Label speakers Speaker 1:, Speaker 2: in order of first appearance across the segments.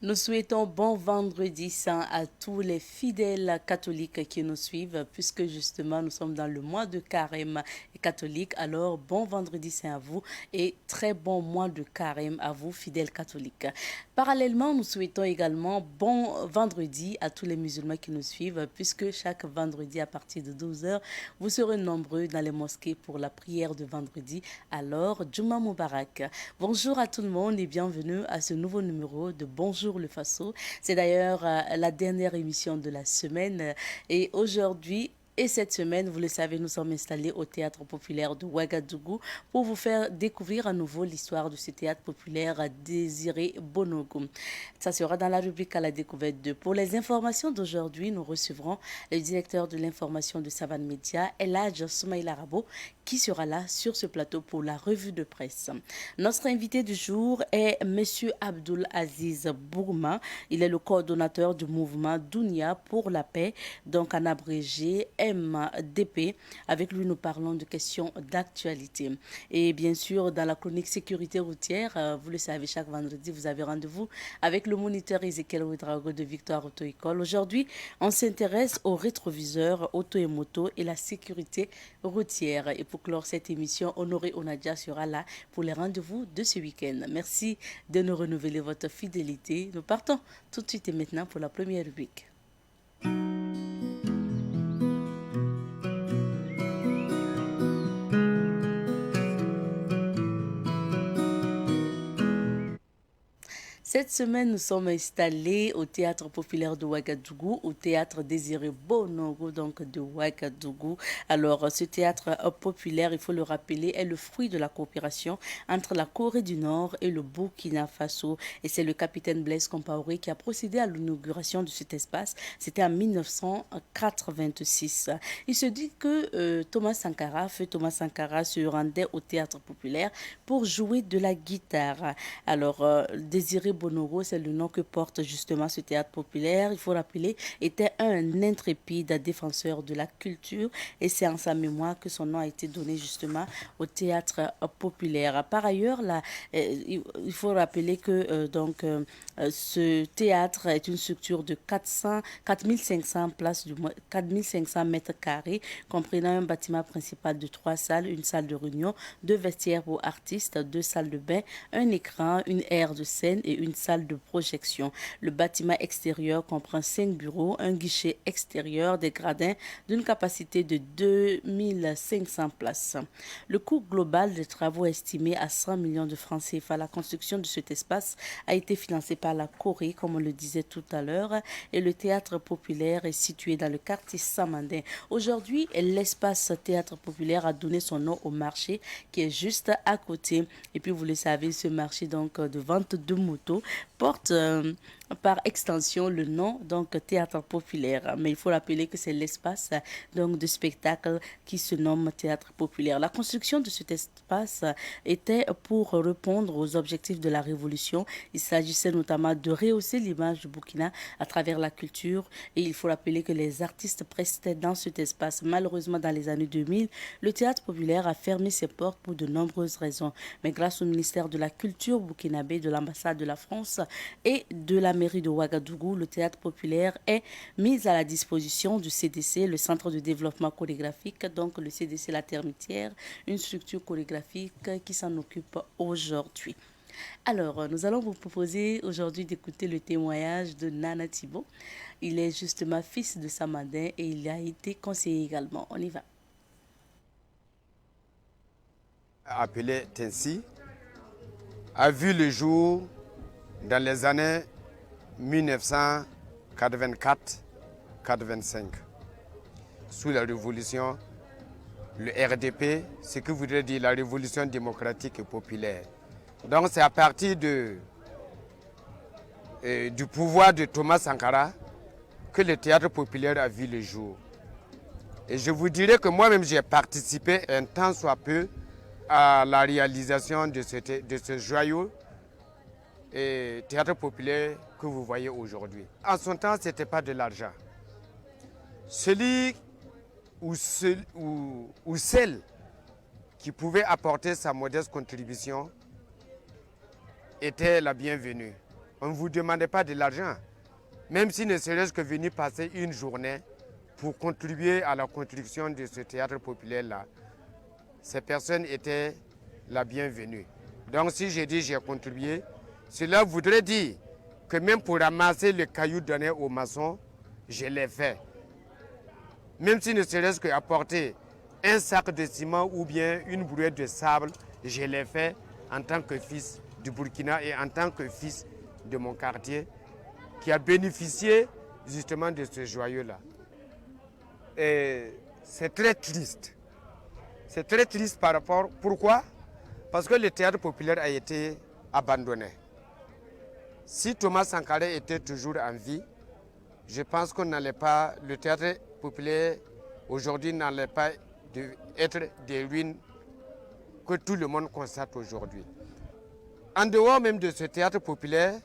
Speaker 1: Nous souhaitons bon vendredi saint à tous les fidèles catholiques qui nous suivent, puisque justement nous sommes dans le mois de carême catholique. Alors, bon vendredi saint à vous et très bon mois de carême à vous, fidèles catholiques. Parallèlement, nous souhaitons également bon vendredi à tous les musulmans qui nous suivent, puisque chaque vendredi à partir de 12 heures, vous serez nombreux dans les mosquées pour la prière de vendredi. Alors, Juma Mubarak. Bonjour à tout le monde et bienvenue à ce nouveau numéro de Bonjour le Faso. C'est d'ailleurs la dernière émission de la semaine et aujourd'hui, et cette semaine, vous le savez, nous sommes installés au Théâtre populaire de Ouagadougou pour vous faire découvrir à nouveau l'histoire de ce théâtre populaire Désiré Bonogo. Ça sera dans la rubrique à la découverte 2. Pour les informations d'aujourd'hui, nous recevrons le directeur de l'information de Savane Média, Eladj Soumaïla Rabo, qui sera là sur ce plateau pour la revue de presse. Notre invité du jour est M. Abdul Aziz Bourma. Il est le coordonnateur du mouvement Dounia pour la paix, donc en abrégé MDP. Avec lui, nous parlons de questions d'actualité. Et bien sûr, dans la chronique sécurité routière, vous le savez, chaque vendredi, vous avez rendez-vous avec le moniteur Ezekiel Ouedraogo de Victoire Auto École. Aujourd'hui, on s'intéresse aux rétroviseurs auto et moto et la sécurité routière. Et pour clore cette émission, Honoré Onadia sera là pour les rendez-vous de ce week-end. Merci de nous renouveler votre fidélité. Nous partons tout de suite et maintenant pour la première rubrique. Cette semaine, nous sommes installés au Théâtre populaire de Ouagadougou, au Théâtre Désiré Bonogo, donc de Ouagadougou. Alors, ce théâtre populaire, il faut le rappeler, est le fruit de la coopération entre la Corée du Nord et le Burkina Faso. Et c'est le capitaine Blaise Compaoré qui a procédé à l'inauguration de cet espace. C'était en 1986. Il se dit que feu Thomas Sankara, se rendait au Théâtre populaire pour jouer de la guitare. Alors, Désiré Bonogo, c'est le nom que porte justement ce théâtre populaire. Il faut rappeler, était un intrépide défenseur de la culture et c'est en sa mémoire que son nom a été donné justement au théâtre populaire. Par ailleurs, il faut rappeler que ce théâtre est une structure de 4500 places, 4500 mètres carrés, comprenant un bâtiment principal de 3 salles, une salle de réunion, 2 vestiaires pour artistes, 2 salles de bain, un écran, une aire de scène et une salle de projection. Le bâtiment extérieur comprend 5 bureaux, un guichet extérieur, des gradins d'une capacité de 2500 places. Le coût global des travaux estimé à 100 millions de francs CFA. La construction de cet espace a été financée par la Corée, comme on le disait tout à l'heure, et le théâtre populaire est situé dans le quartier Samandin. Aujourd'hui, l'espace théâtre populaire a donné son nom au marché qui est juste à côté. Et puis, vous le savez, ce marché donc de vente de motos porte par extension le nom donc théâtre populaire. Mais il faut rappeler que c'est l'espace donc de spectacle qui se nomme théâtre populaire. La construction de cet espace était pour répondre aux objectifs de la révolution. Il s'agissait notamment de rehausser l'image du Burkina à travers la culture et il faut rappeler que les artistes prestaient dans cet espace. Malheureusement, dans les années 2000, le théâtre populaire a fermé ses portes pour de nombreuses raisons. Mais grâce au ministère de la Culture burkinabé, de l'ambassade de la France et de la mairie de Ouagadougou, le théâtre populaire est mis à la disposition du CDC, le Centre de développement chorégraphique, donc le CDC La Termitière, une structure chorégraphique qui s'en occupe aujourd'hui. Alors, nous allons vous proposer aujourd'hui d'écouter le témoignage de Nana Thibault. Il est justement fils de Samadin et il a été conseiller également. On y va.
Speaker 2: Appelé Tensi, a vu le jour dans les années 1984-85. Sous la révolution, le RDP, ce que voudrait dire la révolution démocratique et populaire. Donc c'est à partir du pouvoir de Thomas Sankara que le théâtre populaire a vu le jour. Et je vous dirais que moi-même j'ai participé un temps soit peu à la réalisation de ce joyau et théâtre populaire que vous voyez aujourd'hui. En son temps, ce n'était pas de l'argent. Celui ou celle qui pouvait apporter sa modeste contribution était la bienvenue. On ne vous demandait pas de l'argent. Même si ne serait-ce que venir passer une journée pour contribuer à la construction de ce théâtre populaire-là, ces personnes étaient la bienvenue. Donc si j'ai dit j'ai contribué, cela voudrait dire que même pour ramasser le caillou donné aux maçons, je l'ai fait. Même si ne serait-ce qu'apporter un sac de ciment ou bien une brouette de sable, je l'ai fait en tant que fils du Burkina et en tant que fils de mon quartier qui a bénéficié justement de ce joyau-là. Et c'est très triste. C'est très triste par rapport... Pourquoi? Parce que le théâtre populaire a été abandonné. Si Thomas Sankara était toujours en vie, je pense qu'on n'allait pas... Le théâtre populaire aujourd'hui n'allait pas être des ruines que tout le monde constate aujourd'hui. En dehors même de ce théâtre populaire,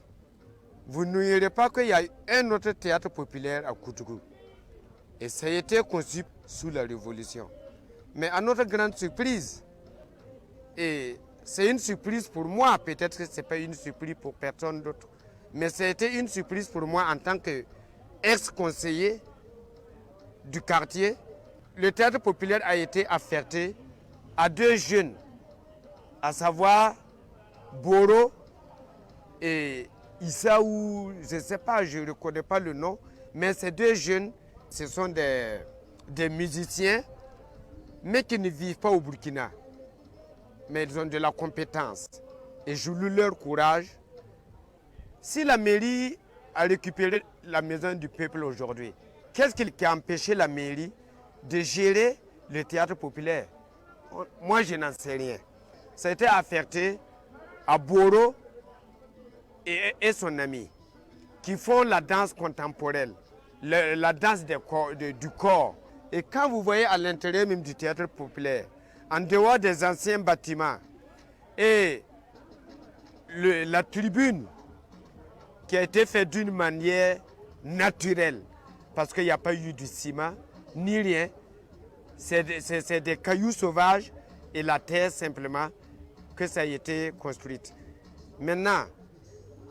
Speaker 2: vous n'oublierez pas qu'il y a un autre théâtre populaire à Koutougou. Et ça a été conçu sous la Révolution. Mais à notre grande surprise, et c'est une surprise pour moi, peut-être que ce n'est pas une surprise pour personne d'autre, mais ça a été une surprise pour moi en tant qu'ex-conseiller du quartier. Le théâtre populaire a été affecté à deux jeunes, à savoir Boro et Issaou, je ne sais pas, je ne reconnais pas le nom, mais ces deux jeunes, ce sont des musiciens, mais qui ne vivent pas au Burkina. Mais ils ont de la compétence. Et je loue leur courage. Si la mairie a récupéré la maison du peuple aujourd'hui, qu'est-ce qui a empêché la mairie de gérer le théâtre populaire? Moi, je n'en sais rien. Ça a été affecté à Boro et son ami, qui font la danse contemporaine, la danse du corps. Et quand vous voyez à l'intérieur même du théâtre populaire, en dehors des anciens bâtiments, et la tribune qui a été faite d'une manière naturelle, parce qu'il n'y a pas eu du ciment, ni rien, c'est des cailloux sauvages et la terre simplement que ça a été construite. Maintenant,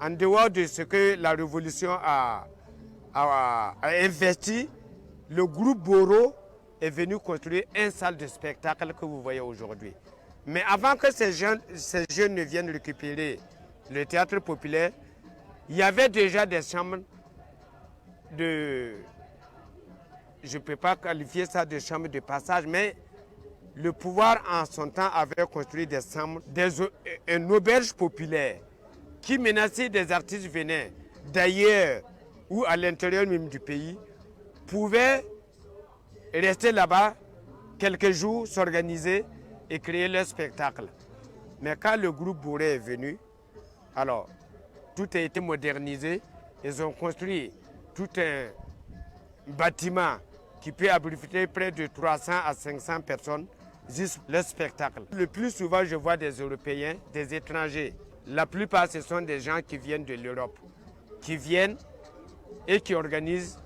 Speaker 2: en dehors de ce que la Révolution a investi, le groupe Boro est venu construire une salle de spectacle que vous voyez aujourd'hui. Mais avant que ces jeunes ne viennent récupérer le théâtre populaire, il y avait déjà des chambres de... Je ne peux pas qualifier ça de chambre de passage, mais le pouvoir en son temps avait construit des chambres, une auberge populaire qui menaçait des artistes venant d'ailleurs ou à l'intérieur même du pays, pouvaient rester là-bas quelques jours, s'organiser et créer leur spectacle. Mais quand le groupe Bourré est venu, alors tout a été modernisé. Ils ont construit tout un bâtiment qui peut abriter près de 300 à 500 personnes, juste le spectacle. Le plus souvent, je vois des Européens, des étrangers. La plupart, ce sont des gens qui viennent de l'Europe, qui viennent et qui organisent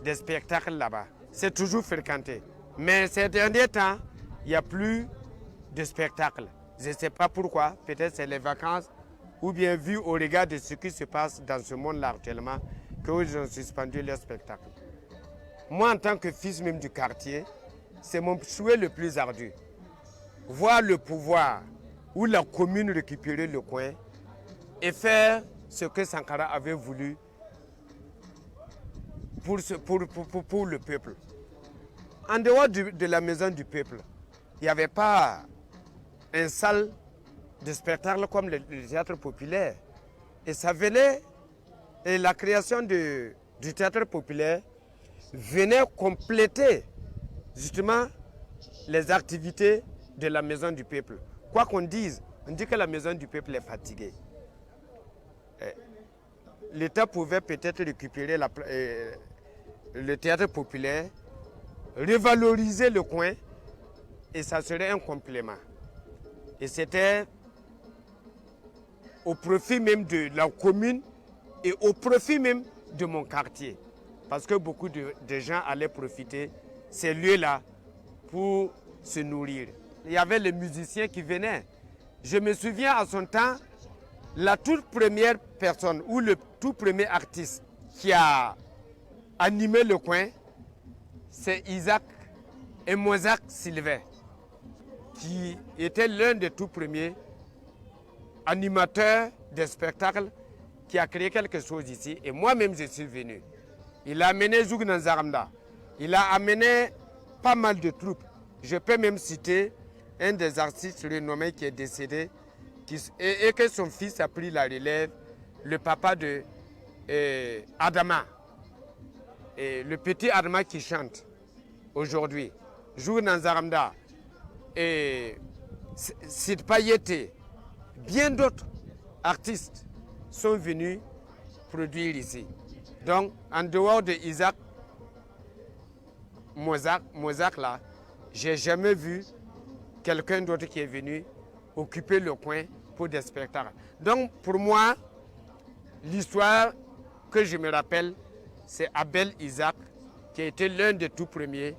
Speaker 2: des spectacles là-bas. C'est toujours fréquenté. Mais ces derniers temps, il n'y a plus de spectacles. Je ne sais pas pourquoi, peut-être c'est les vacances, ou bien vu au regard de ce qui se passe dans ce monde-là actuellement, qu'ils ont suspendu leur spectacle. Moi, en tant que fils même du quartier, c'est mon souhait le plus ardu. Voir le pouvoir ou la commune récupérer le coin et faire ce que Sankara avait voulu pour le peuple. En dehors de la maison du peuple, il n'y avait pas une salle de spectacle comme le théâtre populaire. Et ça venait, et la création du théâtre populaire venait compléter justement les activités de la maison du peuple. Quoi qu'on dise, on dit que la maison du peuple est fatiguée. L'État pouvait peut-être récupérer le théâtre populaire, revaloriser le coin, et ça serait un complément. Et c'était au profit même de la commune et au profit même de mon quartier. Parce que beaucoup de gens allaient profiter de ces lieux-là pour se nourrir. Il y avait les musiciens qui venaient. Je me souviens à son temps, La toute première personne ou le tout premier artiste qui a animé le coin, c'est Isaac et Mozart Sylvain, qui était l'un des tout premiers animateurs de spectacles qui a créé quelque chose ici. Et moi-même, je suis venu. Il a amené Zouk Nanzaramda. Il a amené pas mal de troupes. Je peux même citer un des artistes renommés qui est décédé et que son fils a pris la relève, le papa de Adama. Et le petit Adama qui chante aujourd'hui. Zouk Nanzaramda. Et Sid Payete. Bien d'autres artistes sont venus produire ici. Donc, en dehors de Isaac, Mozart là, j'ai jamais vu quelqu'un d'autre qui est venu occuper le coin pour des spectacles. Donc, pour moi, l'histoire que je me rappelle, c'est Abel Isaac, qui a été l'un des tout premiers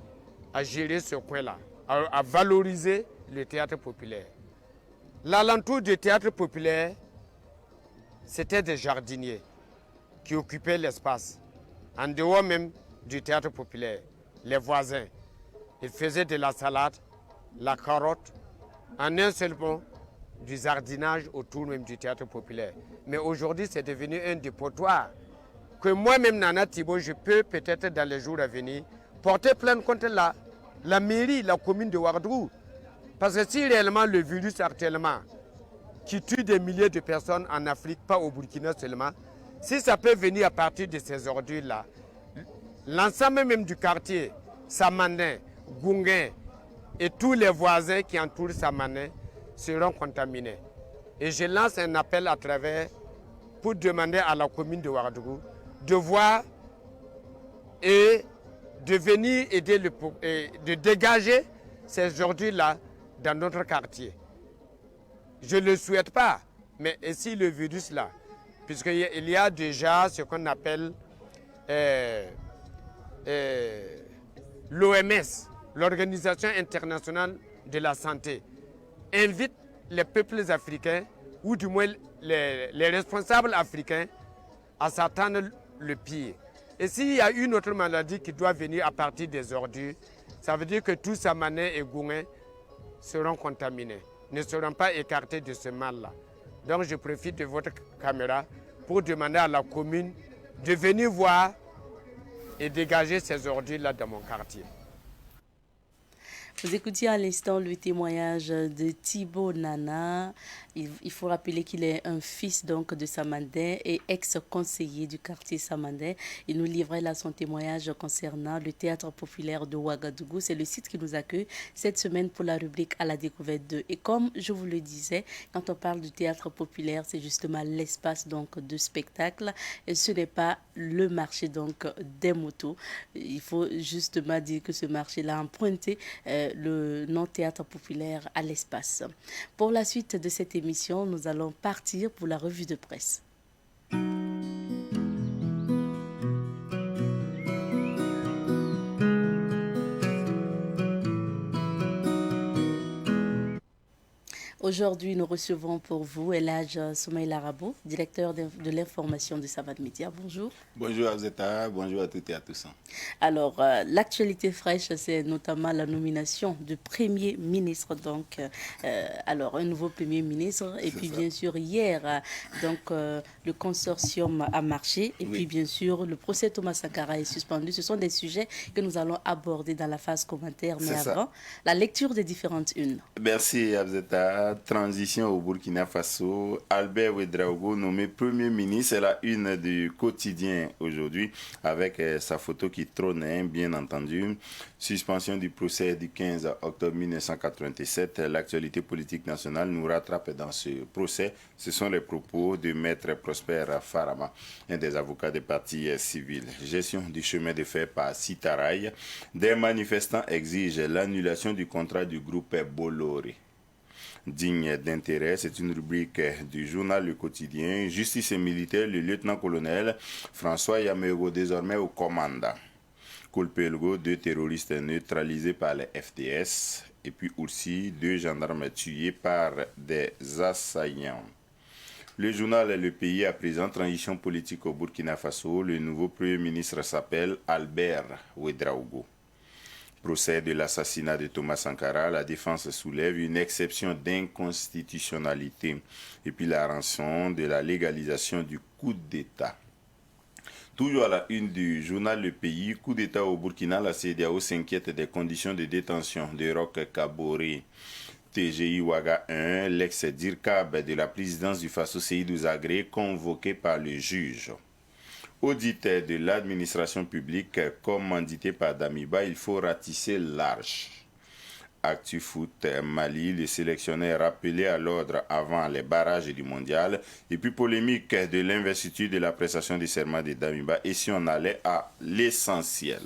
Speaker 2: à gérer ce coin-là, à valoriser le théâtre populaire. L'alentour du théâtre populaire, c'était des jardiniers qui occupaient l'espace. En dehors même du théâtre populaire, les voisins, ils faisaient de la salade, la carotte, en un seul mot, du jardinage autour même du théâtre populaire. Mais aujourd'hui, c'est devenu un dépotoir que moi-même, Nana Thibault, je peux peut-être dans les jours à venir porter plainte contre la mairie, la commune de Ouagadougou. Parce que si réellement le virus actuellement, qui tue des milliers de personnes en Afrique, pas au Burkina seulement, si ça peut venir à partir de ces ordures-là, l'ensemble même du quartier, Samandin, Gounguin et tous les voisins qui entourent Samandin seront contaminés. Et je lance un appel à travers pour demander à la commune de Ouagadougou de voir et de venir aider de dégager ces ordures-là dans notre quartier. Je ne le souhaite pas, mais si le virus là, puisqu'il y a déjà ce qu'on appelle l'OMS, l'Organisation internationale de la santé, invite les peuples africains, ou du moins les responsables africains, à s'attendre le pire. Et s'il y a une autre maladie qui doit venir à partir des ordures, ça veut dire que tous Samanais et Gounguins seront contaminés, ne seront pas écartés de ce mal-là. Donc je profite de votre caméra pour demander à la commune de venir voir et dégager ces ordures-là dans mon quartier.
Speaker 1: Vous écoutiez à l'instant le témoignage de Thibault Nana. Il faut rappeler qu'il est un fils donc de Samandin et ex-conseiller du quartier Samandin. Il nous livrait là son témoignage concernant le théâtre populaire de Ouagadougou. C'est le site qui nous accueille cette semaine pour la rubrique à la découverte 2. Et comme je vous le disais, quand on parle du théâtre populaire, c'est justement l'espace donc de spectacle et ce n'est pas le marché donc des motos. Il faut justement dire que ce marché-là a emprunté le nom théâtre populaire à l'espace. Pour la suite de cette émission, nous allons partir pour la revue de presse. Aujourd'hui, nous recevons pour vous Elhadj Soumaïla Rabo, directeur de l'information de Savad Média. Bonjour.
Speaker 3: Bonjour Abzeta, bonjour à toutes et à tous.
Speaker 1: Alors, l'actualité fraîche, c'est notamment la nomination du Premier ministre. Donc, alors, un nouveau Premier ministre. Et puis, bien sûr, hier, donc, le consortium a marché. Et puis, bien sûr, le procès Thomas Sankara est suspendu. Ce sont des sujets que nous allons aborder dans la phase commentaire. Mais avant, la lecture des différentes unes.
Speaker 3: Merci Abzeta. Transition au Burkina Faso, Albert Ouedraogo nommé Premier ministre, c'est la une du quotidien aujourd'hui avec sa photo qui trône, bien entendu. Suspension du procès du 15 octobre 1987. L'actualité politique nationale nous rattrape dans ce procès. Ce sont les propos de Maître Prosper Farama, un des avocats des partis civils. Gestion du chemin de fer par Sitaraï. Des manifestants exigent l'annulation du contrat du groupe Bolloré. Digne d'intérêt, c'est une rubrique du journal Le Quotidien. Justice et militaire, le lieutenant-colonel François Yamégo désormais aux commandes. Kolpelgo, 2 terroristes neutralisés par les FDS. Et puis aussi 2 gendarmes tués par des assaillants. Le journal Le Pays à présent, transition politique au Burkina Faso. Le nouveau Premier ministre s'appelle Albert Ouedraogo. Procès de l'assassinat de Thomas Sankara, la défense soulève une exception d'inconstitutionnalité et puis la rançon de la légalisation du coup d'État. Toujours à la une du journal Le Pays, coup d'État au Burkina, la CEDEAO s'inquiète des conditions de détention de Roch Kaboré. TGI Ouaga 1, l'ex-DIRCAB de la présidence du Faso Seydou Zagré, convoqué par le juge. Audit de l'administration publique, commandité par Damiba, il faut ratisser large. Actu Foot Mali, le sélectionneur rappelé à l'ordre avant les barrages du mondial. Et puis polémique de l'investiture de la prestation du serment de Damiba. Et si on allait à l'essentiel.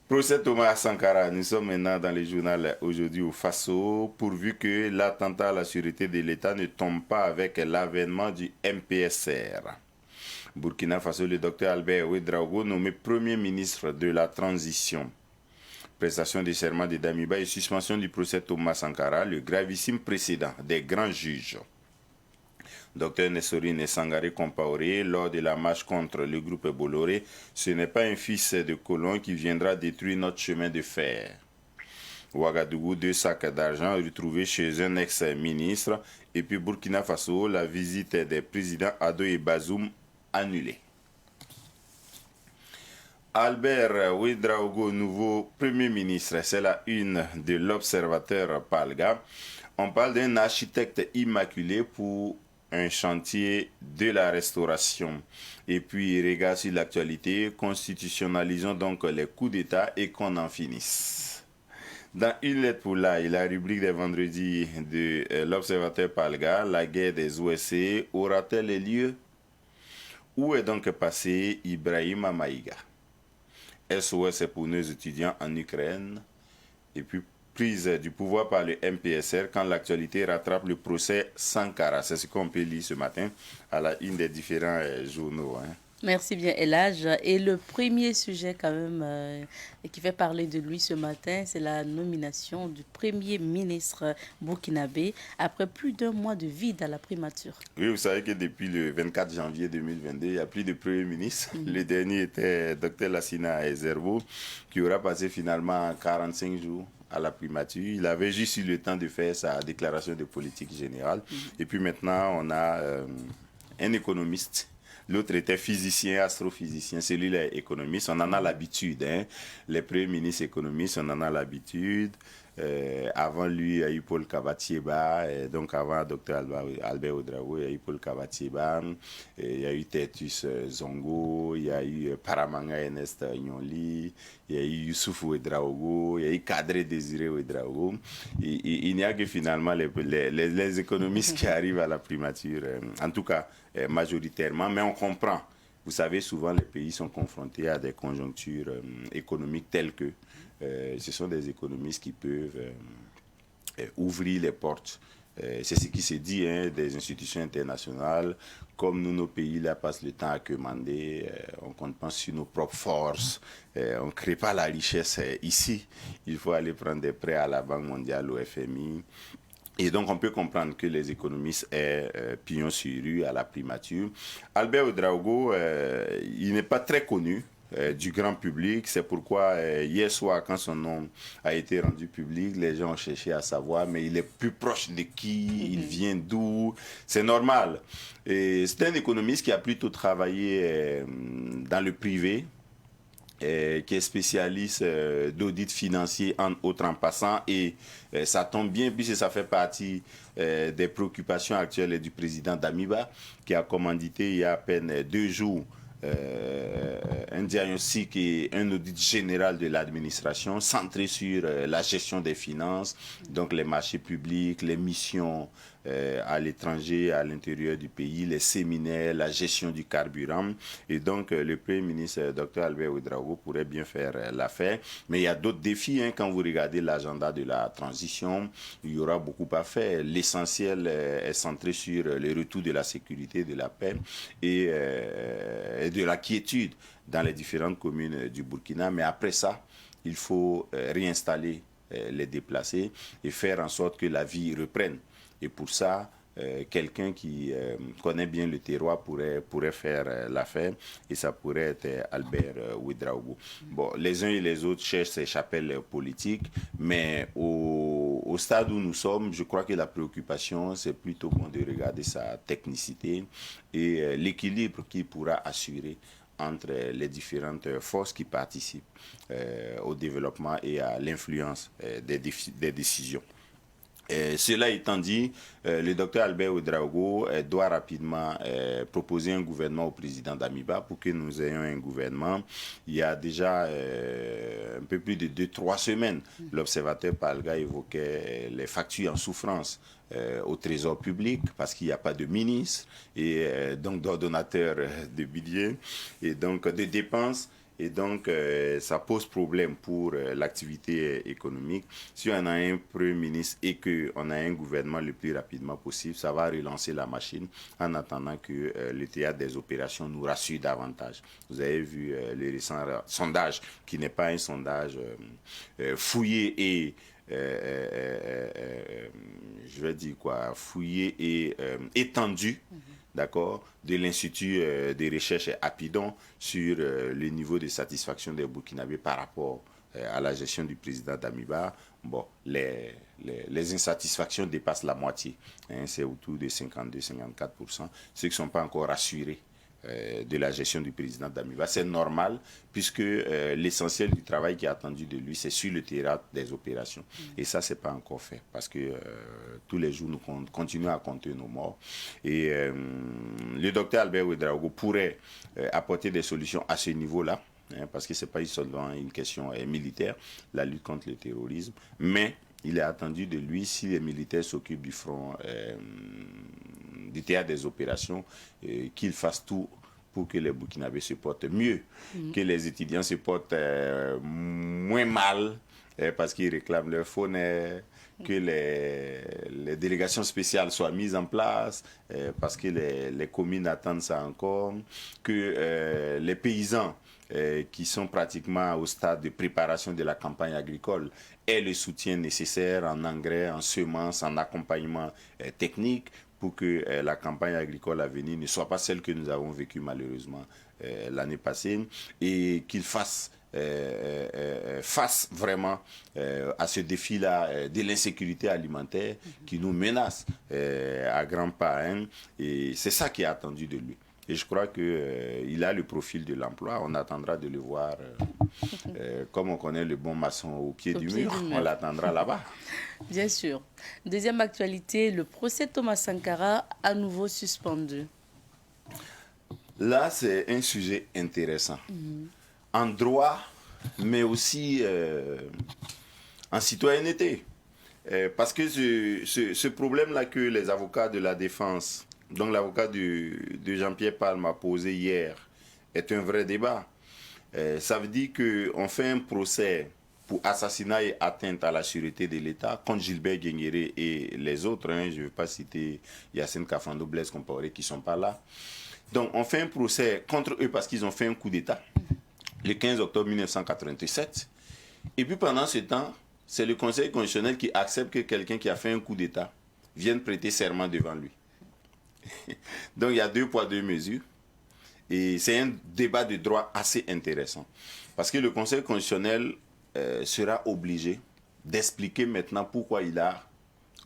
Speaker 3: Procès Thomas Sankara, nous sommes maintenant dans le journal aujourd'hui au Faso, pourvu que l'attentat à la sûreté de l'État ne tombe pas avec l'avènement du MPSR. Burkina Faso, le docteur Albert Ouedraogo, nommé Premier ministre de la Transition. Prestation des serments de Damiba et suspension du procès Thomas Sankara, le gravissime précédent des grands juges. Docteur Nessorine Sangaré Compaoré, lors de la marche contre le groupe Bolloré, ce n'est pas un fils de colon qui viendra détruire notre chemin de fer. Ouagadougou, 2 sacs d'argent retrouvés chez un ex-ministre. Et puis Burkina Faso, la visite des présidents Ado et Bazoum annulée. Albert Ouedraogo, nouveau Premier ministre, c'est la une de l'Observateur Palga. On parle d'un architecte immaculé pour un chantier de la restauration. Et puis, regarde sur l'actualité, constitutionnalisons donc les coups d'État et qu'on en finisse. Dans une lettre pour l'ail, la rubrique des vendredis de l'Observateur Palga, la guerre des OSC aura-t-elle lieu? Où est donc passé Ibrahima Maïga? SOS pour nos étudiants en Ukraine. Et puis, prise du pouvoir par le MPSR quand l'actualité rattrape le procès Sankara. C'est ce qu'on peut lire ce matin à la une des différents journaux.
Speaker 1: Merci bien, Elage. Et le premier sujet quand même qui fait parler de lui ce matin, c'est la nomination du Premier ministre burkinabé après plus d'1 mois de vide à la primature.
Speaker 3: Oui, vous savez que depuis le 24 janvier 2022, il n'y a plus de Premier ministre. Le dernier était Dr Lassina Ezerbo, qui aura passé finalement 45 jours à la primature. Il avait juste eu le temps de faire sa déclaration de politique générale. Et puis maintenant, on a un économiste. L'autre était physicien, astrophysicien. Celui-là est économiste. On en a l'habitude. Les premiers ministres économistes, on en a l'habitude. Avant lui, il y a eu Paul Kabatieba. Donc avant Dr Albert Ouedraogo, il y a eu Paul Kabatieba. Il y a eu Tertus Zongo. Il y a eu Paramanga Ernest Nyonli. Il y a eu Youssouf Ouedraogo. Il y a eu Kadre Désiré Ouedraogo. Il n'y a que finalement les économistes qui arrivent à la primature. En tout cas, majoritairement. Mais on comprend. Vous savez, souvent, les pays sont confrontés à des conjonctures économiques telles que ce sont des économistes qui peuvent ouvrir les portes. C'est ce qui se dit des institutions internationales. Comme nous, nos pays, là, passent le temps à commander. On compte pas sur nos propres forces. On ne crée pas la richesse ici. Il faut aller prendre des prêts à la Banque mondiale, au FMI. Et donc, on peut comprendre que les économistes aient pignon sur rue à la primature. Albert Ouedraogo, il n'est pas très connu du grand public. C'est pourquoi hier soir, quand son nom a été rendu public, les gens ont cherché à savoir, mais il est plus proche de qui, il vient d'où. C'est normal. Et c'est un économiste qui a plutôt travaillé dans le privé, qui est spécialiste d'audit financier, en autres en passant, et ça tombe bien puisque ça fait partie des préoccupations actuelles du président Damiba, qui a commandité il y a à peine 2 jours un diagnostic et un audit général de l'administration centré sur la gestion des finances, donc les marchés publics, les missions à l'étranger, à l'intérieur du pays, les séminaires, la gestion du carburant. Et donc, le Premier ministre, Dr Albert Ouedraogo, pourrait bien faire l'affaire. Mais il y a d'autres défis. Quand vous regardez l'agenda de la transition, il y aura beaucoup à faire. L'essentiel est centré sur le retour de la sécurité, de la paix et de la quiétude dans les différentes communes du Burkina. Mais après ça, il faut réinstaller les déplacés et faire en sorte que la vie reprenne. Et pour ça, quelqu'un qui connaît bien le terroir pourrait faire l'affaire, et ça pourrait être Albert Ouedraogo. Bon, les uns et les autres cherchent ces chapelles politiques, mais au stade où nous sommes, je crois que la préoccupation, c'est plutôt de regarder sa technicité et l'équilibre qu'il pourra assurer entre les différentes forces qui participent au développement et à l'influence des décisions. Cela étant dit, le docteur Albert Ouedraogo doit rapidement proposer un gouvernement au président d'Amiba pour que nous ayons un gouvernement. Il y a déjà un peu plus de 2-3 semaines, l'observateur Palga évoquait les factures en souffrance au trésor public parce qu'il n'y a pas de ministre et donc d'ordonnateur de budget et donc de dépenses. Et donc, ça pose problème pour l'activité économique. Si on a un Premier ministre et qu'on a un gouvernement le plus rapidement possible, ça va relancer la machine en attendant que le théâtre des opérations nous rassure davantage. Vous avez vu les récents sondages, qui n'est pas un sondage fouillé et... je vais dire quoi, fouillé et étendu, d'accord, de l'Institut de recherche Apidon sur le niveau de satisfaction des Burkinabés par rapport à la gestion du président d'Amiba. Bon, les insatisfactions dépassent la moitié, hein, c'est autour de 52-54%, ceux qui ne sont pas encore rassurés de la gestion du président d'Amiba. C'est normal, puisque l'essentiel du travail qui est attendu de lui, c'est sur le terrain des opérations. Et ça, ce n'est pas encore fait, parce que tous les jours, nous continuons à compter nos morts. Et le docteur Albert Ouedraogo pourrait apporter des solutions à ce niveau-là, hein, parce que ce n'est pas seulement une question militaire, la lutte contre le terrorisme, mais il est attendu de lui, si les militaires s'occupent du front du théâtre des opérations, qu'il fasse tout pour que les Burkinabés se portent mieux, que les étudiants se portent moins mal, parce qu'ils réclament leur faune, que les délégations spéciales soient mises en place, parce que les communes attendent ça encore, que les paysans qui sont pratiquement au stade de préparation de la campagne agricole aient le soutien nécessaire en engrais, en semences, en accompagnement technique pour que la campagne agricole à venir ne soit pas celle que nous avons vécue malheureusement l'année passée, et qu'ils fassent face vraiment à ce défi-là de l'insécurité alimentaire qui nous menace à grands pas, hein, et c'est ça qui est attendu de lui. Et je crois qu'il a le profil de l'emploi. On attendra de le voir, comme on connaît le bon maçon au pied du mur, on l'attendra là-bas.
Speaker 1: Bien sûr. Deuxième actualité, le procès Thomas Sankara à nouveau suspendu.
Speaker 3: Là, c'est un sujet intéressant. En droit, mais aussi en citoyenneté. Parce que ce problème-là que les avocats de la défense, donc l'avocat de Jean-Pierre Palme a posé hier, est un vrai débat. Ça veut dire qu'on fait un procès pour assassinat et atteinte à la sûreté de l'État contre Gilbert Guénguéré et les autres, hein, je ne vais pas citer Yacine Kafando, Blaise Compaoré qui ne sont pas là. Donc on fait un procès contre eux parce qu'ils ont fait un coup d'État le 15 octobre 1987. Et puis pendant ce temps, c'est le Conseil constitutionnel qui accepte que quelqu'un qui a fait un coup d'État vienne prêter serment devant lui. Donc il y a 2 poids 2 mesures. Et c'est un débat de droit assez intéressant. Parce que le Conseil constitutionnel sera obligé d'expliquer maintenant pourquoi il a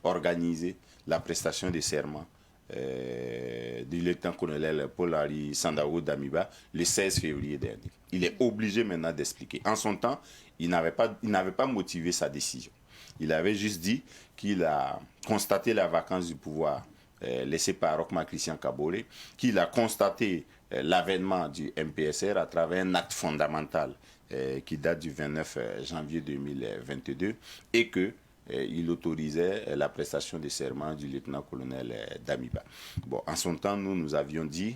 Speaker 3: organisé la prestation de serment du lieutenant-colonel Paul-Henri Sandaogo Damiba le 16 février dernier. Il est obligé maintenant d'expliquer. En son temps, il n'avait pas motivé sa décision. Il avait juste dit qu'il a constaté la vacance du pouvoir laissé par Rochma Christian Kabore, qu'il a constaté l'avènement du MPSR à travers un acte fondamental qui date du 29 janvier 2022 et qu'il autorisait la prestation de serment du lieutenant-colonel Damiba. Bon, en son temps, nous avions dit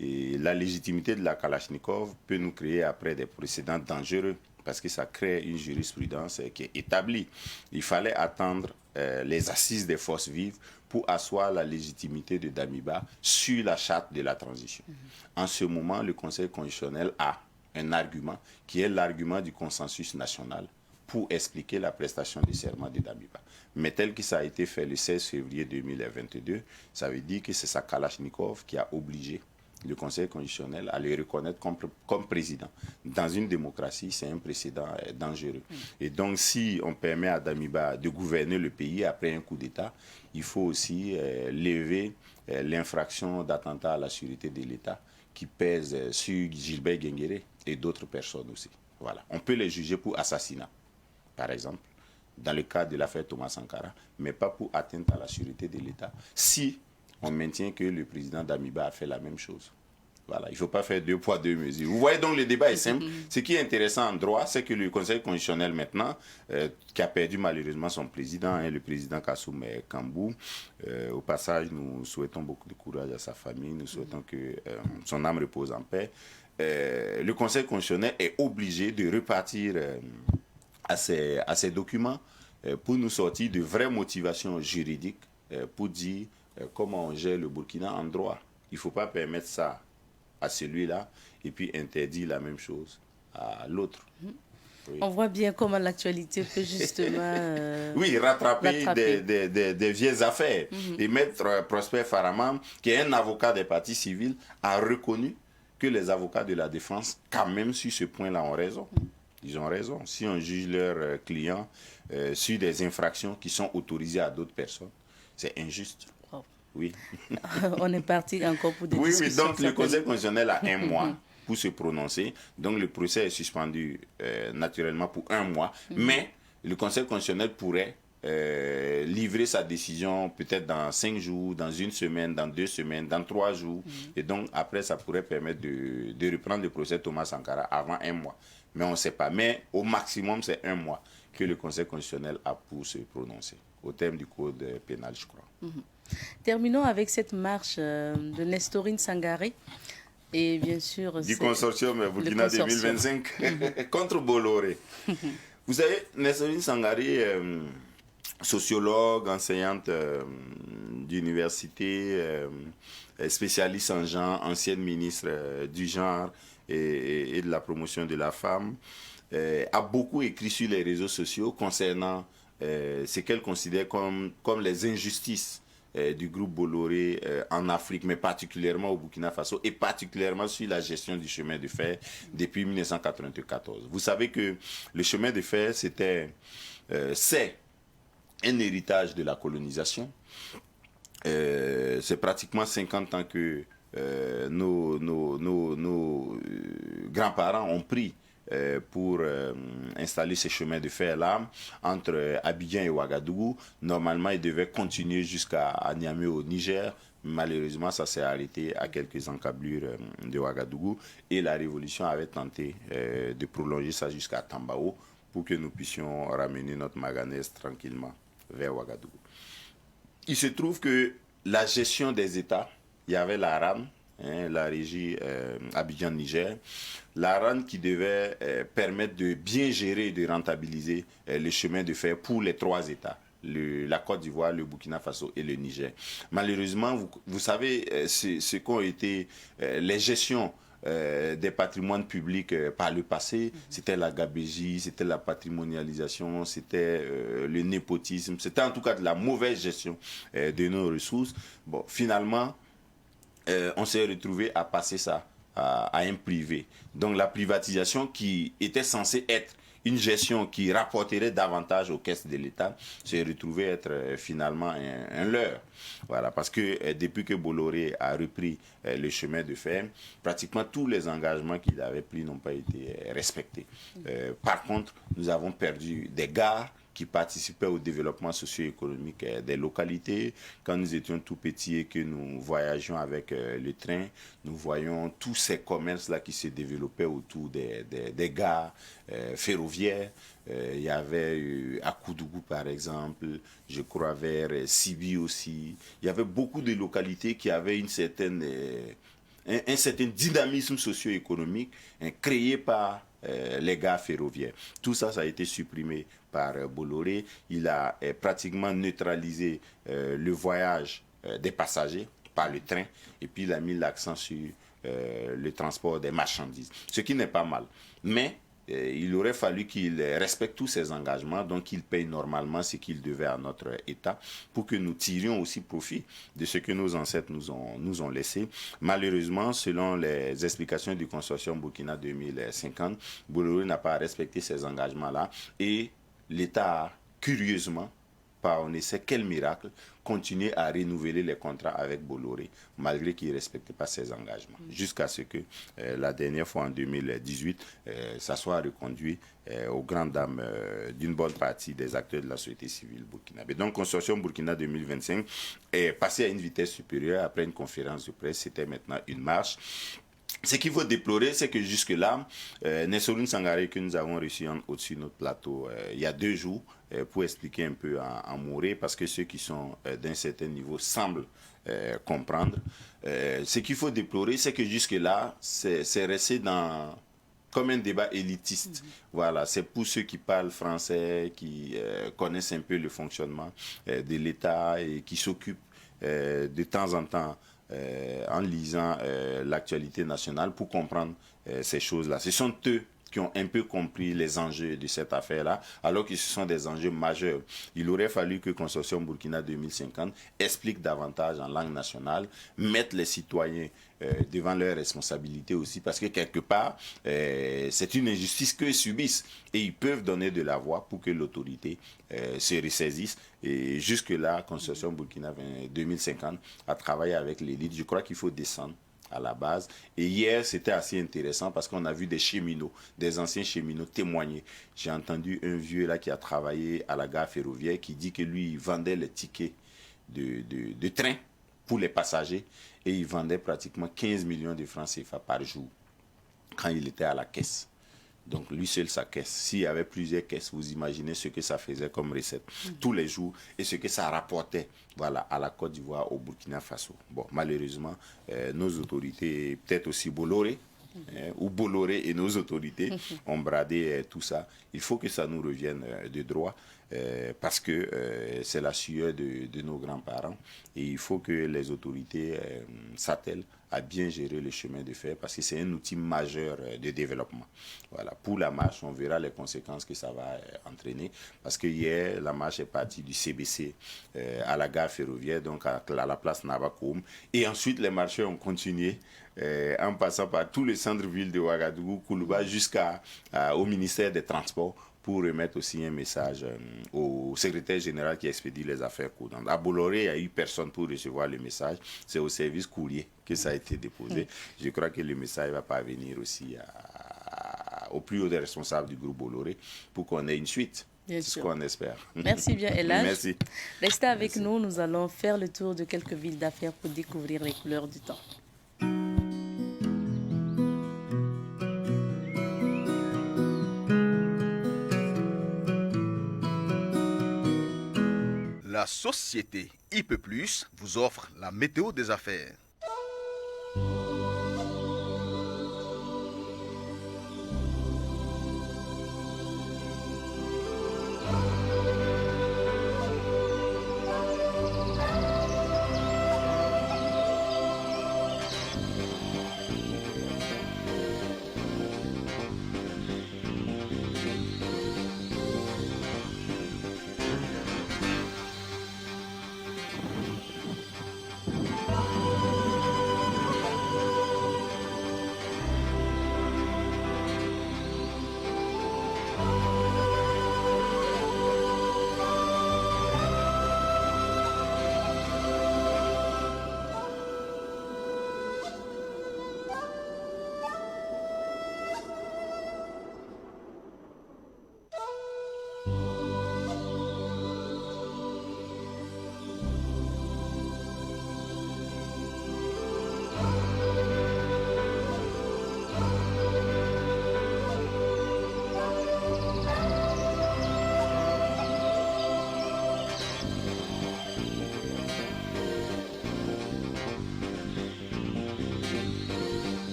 Speaker 3: et la légitimité de la Kalachnikov peut nous créer après des précédents dangereux parce que ça crée une jurisprudence qui est établie. Il fallait attendre les assises des forces vives pour asseoir la légitimité de Damiba sur la charte de la transition. En ce moment, le Conseil constitutionnel a un argument qui est l'argument du consensus national pour expliquer la prestation de serment de Damiba. Mais tel que ça a été fait le 16 février 2022, ça veut dire que c'est sa Kalachnikov qui a obligé le Conseil constitutionnel à le reconnaître comme président. Dans une démocratie, c'est un précédent dangereux. Et donc, si on permet à Damiba de gouverner le pays après un coup d'État, il faut aussi lever l'infraction d'attentat à la sûreté de l'État qui pèse sur Gilbert Guenguéré et d'autres personnes aussi. Voilà. On peut les juger pour assassinat, par exemple, dans le cas de l'affaire Thomas Sankara, mais pas pour atteinte à la sûreté de l'État, si on maintient que le président Damiba a fait la même chose. Voilà, il ne faut pas faire deux poids, deux mesures. Vous voyez donc, le débat est simple. Ce qui est intéressant en droit, c'est que le Conseil constitutionnel maintenant, qui a perdu malheureusement son président, le président Kassoum Kambou, au passage, nous souhaitons beaucoup de courage à sa famille, nous souhaitons que son âme repose en paix. Le Conseil constitutionnel est obligé de repartir à ces documents pour nous sortir de vraies motivations juridiques pour dire comment on gère le Burkina en droit. Il ne faut pas permettre ça à celui-là et puis interdire la même chose à l'autre.
Speaker 1: Oui. On voit bien comment l'actualité peut justement...
Speaker 3: oui, rattraper. Des vieilles affaires. Et Maître Prosper Faraman, qui est un avocat des partis civils, a reconnu que les avocats de la défense, quand même sur ce point-là, ont raison. Ils ont raison. Si on juge leurs clients sur des infractions qui sont autorisées à d'autres personnes, c'est injuste.
Speaker 1: Wow.
Speaker 3: Oui.
Speaker 1: On est parti encore pour des discussions.
Speaker 3: Oui, donc le Conseil constitutionnel a un mois pour se prononcer. Donc le procès est suspendu naturellement pour un mois. Mais le Conseil constitutionnel pourrait livrer sa décision peut-être dans 5 jours, dans 1 semaine, dans 2 semaines, dans 3 jours. Et donc après, ça pourrait permettre de reprendre le procès Thomas Sankara avant un mois. Mais on ne sait pas. Mais au maximum, c'est un mois que le Conseil constitutionnel a pour se prononcer, au terme du code pénal, je crois.
Speaker 1: Terminons avec cette marche de Nestorine Sangaré. Et bien sûr...
Speaker 3: Du consortium Burkina 2025 contre Bolloré. Vous savez, Nestorine Sangaré, sociologue, enseignante d'université, spécialiste en genre, ancienne ministre du genre et de la promotion de la femme, a beaucoup écrit sur les réseaux sociaux concernant ce qu'elle considère comme les injustices du groupe Bolloré en Afrique, mais particulièrement au Burkina Faso et particulièrement sur la gestion du chemin de fer depuis 1994. Vous savez que le chemin de fer, c'est un héritage de la colonisation. C'est pratiquement 50 ans que nos grands-parents ont pris pour installer ces chemins de fer-là entre Abidjan et Ouagadougou. Normalement, il devait continuer jusqu'à Niamey au Niger. Malheureusement, ça s'est arrêté à quelques encablures de Ouagadougou et la révolution avait tenté de prolonger ça jusqu'à Tambao pour que nous puissions ramener notre manganèse tranquillement vers Ouagadougou. Il se trouve que la gestion des États, il y avait la RAN, la régie Abidjan-Niger, la RAN qui devait permettre de bien gérer et de rentabiliser les chemins de fer pour les 3 États, la Côte d'Ivoire, le Burkina Faso et le Niger. Malheureusement, vous savez ce qu'ont été les gestions des patrimoines publics par le passé. C'était la gabégie, c'était la patrimonialisation, c'était le népotisme, c'était en tout cas de la mauvaise gestion de nos ressources. Bon, finalement, on s'est retrouvé à passer ça à un privé. Donc la privatisation qui était censée être une gestion qui rapporterait davantage aux caisses de l'État s'est retrouvée être finalement un leurre. Voilà, parce que depuis que Bolloré a repris le chemin de fer, pratiquement tous les engagements qu'il avait pris n'ont pas été respectés. Par contre, nous avons perdu des gares qui participaient au développement socio-économique des localités. Quand nous étions tout petits et que nous voyagions avec le train, nous voyions tous ces commerces-là qui se développaient autour des gares ferroviaires. Il y avait à Koudougou, par exemple, je crois vers Sibi aussi. Il y avait beaucoup de localités qui avaient un certain dynamisme socio-économique créé par les gares ferroviaires. Tout ça, ça a été supprimé par Bolloré. Il a pratiquement neutralisé le voyage des passagers par le train et puis il a mis l'accent sur le transport des marchandises, ce qui n'est pas mal. Mais il aurait fallu qu'il respecte tous ses engagements, donc qu'il paye normalement ce qu'il devait à notre État pour que nous tirions aussi profit de ce que nos ancêtres nous ont laissé. Malheureusement, selon les explications du consortium Burkina 2050, Bolloré n'a pas respecté ces engagements-là et l'État a, curieusement, par on ne sait quel miracle, continuer à renouveler les contrats avec Bolloré, malgré qu'il ne respectait pas ses engagements. Jusqu'à ce que la dernière fois, en 2018, ça soit reconduit aux grandes dames d'une bonne partie des acteurs de la société civile burkinabé. Donc, Consortium Burkina 2025 est passé à une vitesse supérieure après une conférence de presse. C'était maintenant une marche. Ce qu'il faut déplorer, c'est que jusque-là, Nessorine Sangaré, que nous avons reçu au-dessus de notre plateau il y a 2 jours, pour expliquer un peu en Moré, parce que ceux qui sont d'un certain niveau semblent comprendre. Ce qu'il faut déplorer, c'est que jusque-là, c'est resté dans comme un débat élitiste. Voilà, c'est pour ceux qui parlent français, qui connaissent un peu le fonctionnement de l'État et qui s'occupent de temps en temps en lisant l'actualité nationale pour comprendre ces choses-là. Ce sont eux qui ont un peu compris les enjeux de cette affaire-là, alors que ce sont des enjeux majeurs. Il aurait fallu que Consortium Burkina 2050 explique davantage en langue nationale, mette les citoyens devant leurs responsabilités aussi, parce que quelque part, c'est une injustice qu'eux subissent, et ils peuvent donner de la voix pour que l'autorité se ressaisisse. Et jusque-là, Consortium Burkina 2050 a travaillé avec l'élite. Je crois qu'il faut descendre à la base. Et hier, c'était assez intéressant parce qu'on a vu des cheminots, des anciens cheminots témoigner. J'ai entendu un vieux là qui a travaillé à la gare ferroviaire qui dit que lui, il vendait les tickets de train pour les passagers et il vendait pratiquement 15 millions de francs CFA par jour quand il était à la caisse. Donc, lui seul, sa caisse. S'il y avait plusieurs caisses, vous imaginez ce que ça faisait comme recette tous les jours et ce que ça rapportait, voilà, à la Côte d'Ivoire, au Burkina Faso. Bon, malheureusement, nos autorités, peut-être aussi Bolloré, ou Bolloré et nos autorités ont bradé tout ça. Il faut que ça nous revienne de droit parce que c'est la sueur de nos grands-parents et il faut que les autorités s'attellent à bien gérer le chemin de fer parce que c'est un outil majeur de développement. Voilà. Pour la marche, on verra les conséquences que ça va entraîner parce que hier, la marche est partie du CBC à la gare ferroviaire, donc à la place Navakoum. Et ensuite, les marcheurs ont continué en passant par tout le centre-ville de Ouagadougou, Koulouba, jusqu'au ministère des Transports pour remettre aussi un message au secrétaire général qui expédie les affaires courantes. À Bolloré, il n'y a eu personne pour recevoir le message. C'est au service courrier que ça a été déposé. Je crois que le message va parvenir aussi au plus haut des responsables du groupe Bolloré pour qu'on ait une suite. C'est ce qu'on espère.
Speaker 1: Merci bien, Elhadj.
Speaker 3: Merci.
Speaker 1: Restez avec nous, nous allons faire le tour de quelques villes d'affaires pour découvrir les couleurs du temps.
Speaker 4: La société IP+, vous offre la météo des affaires.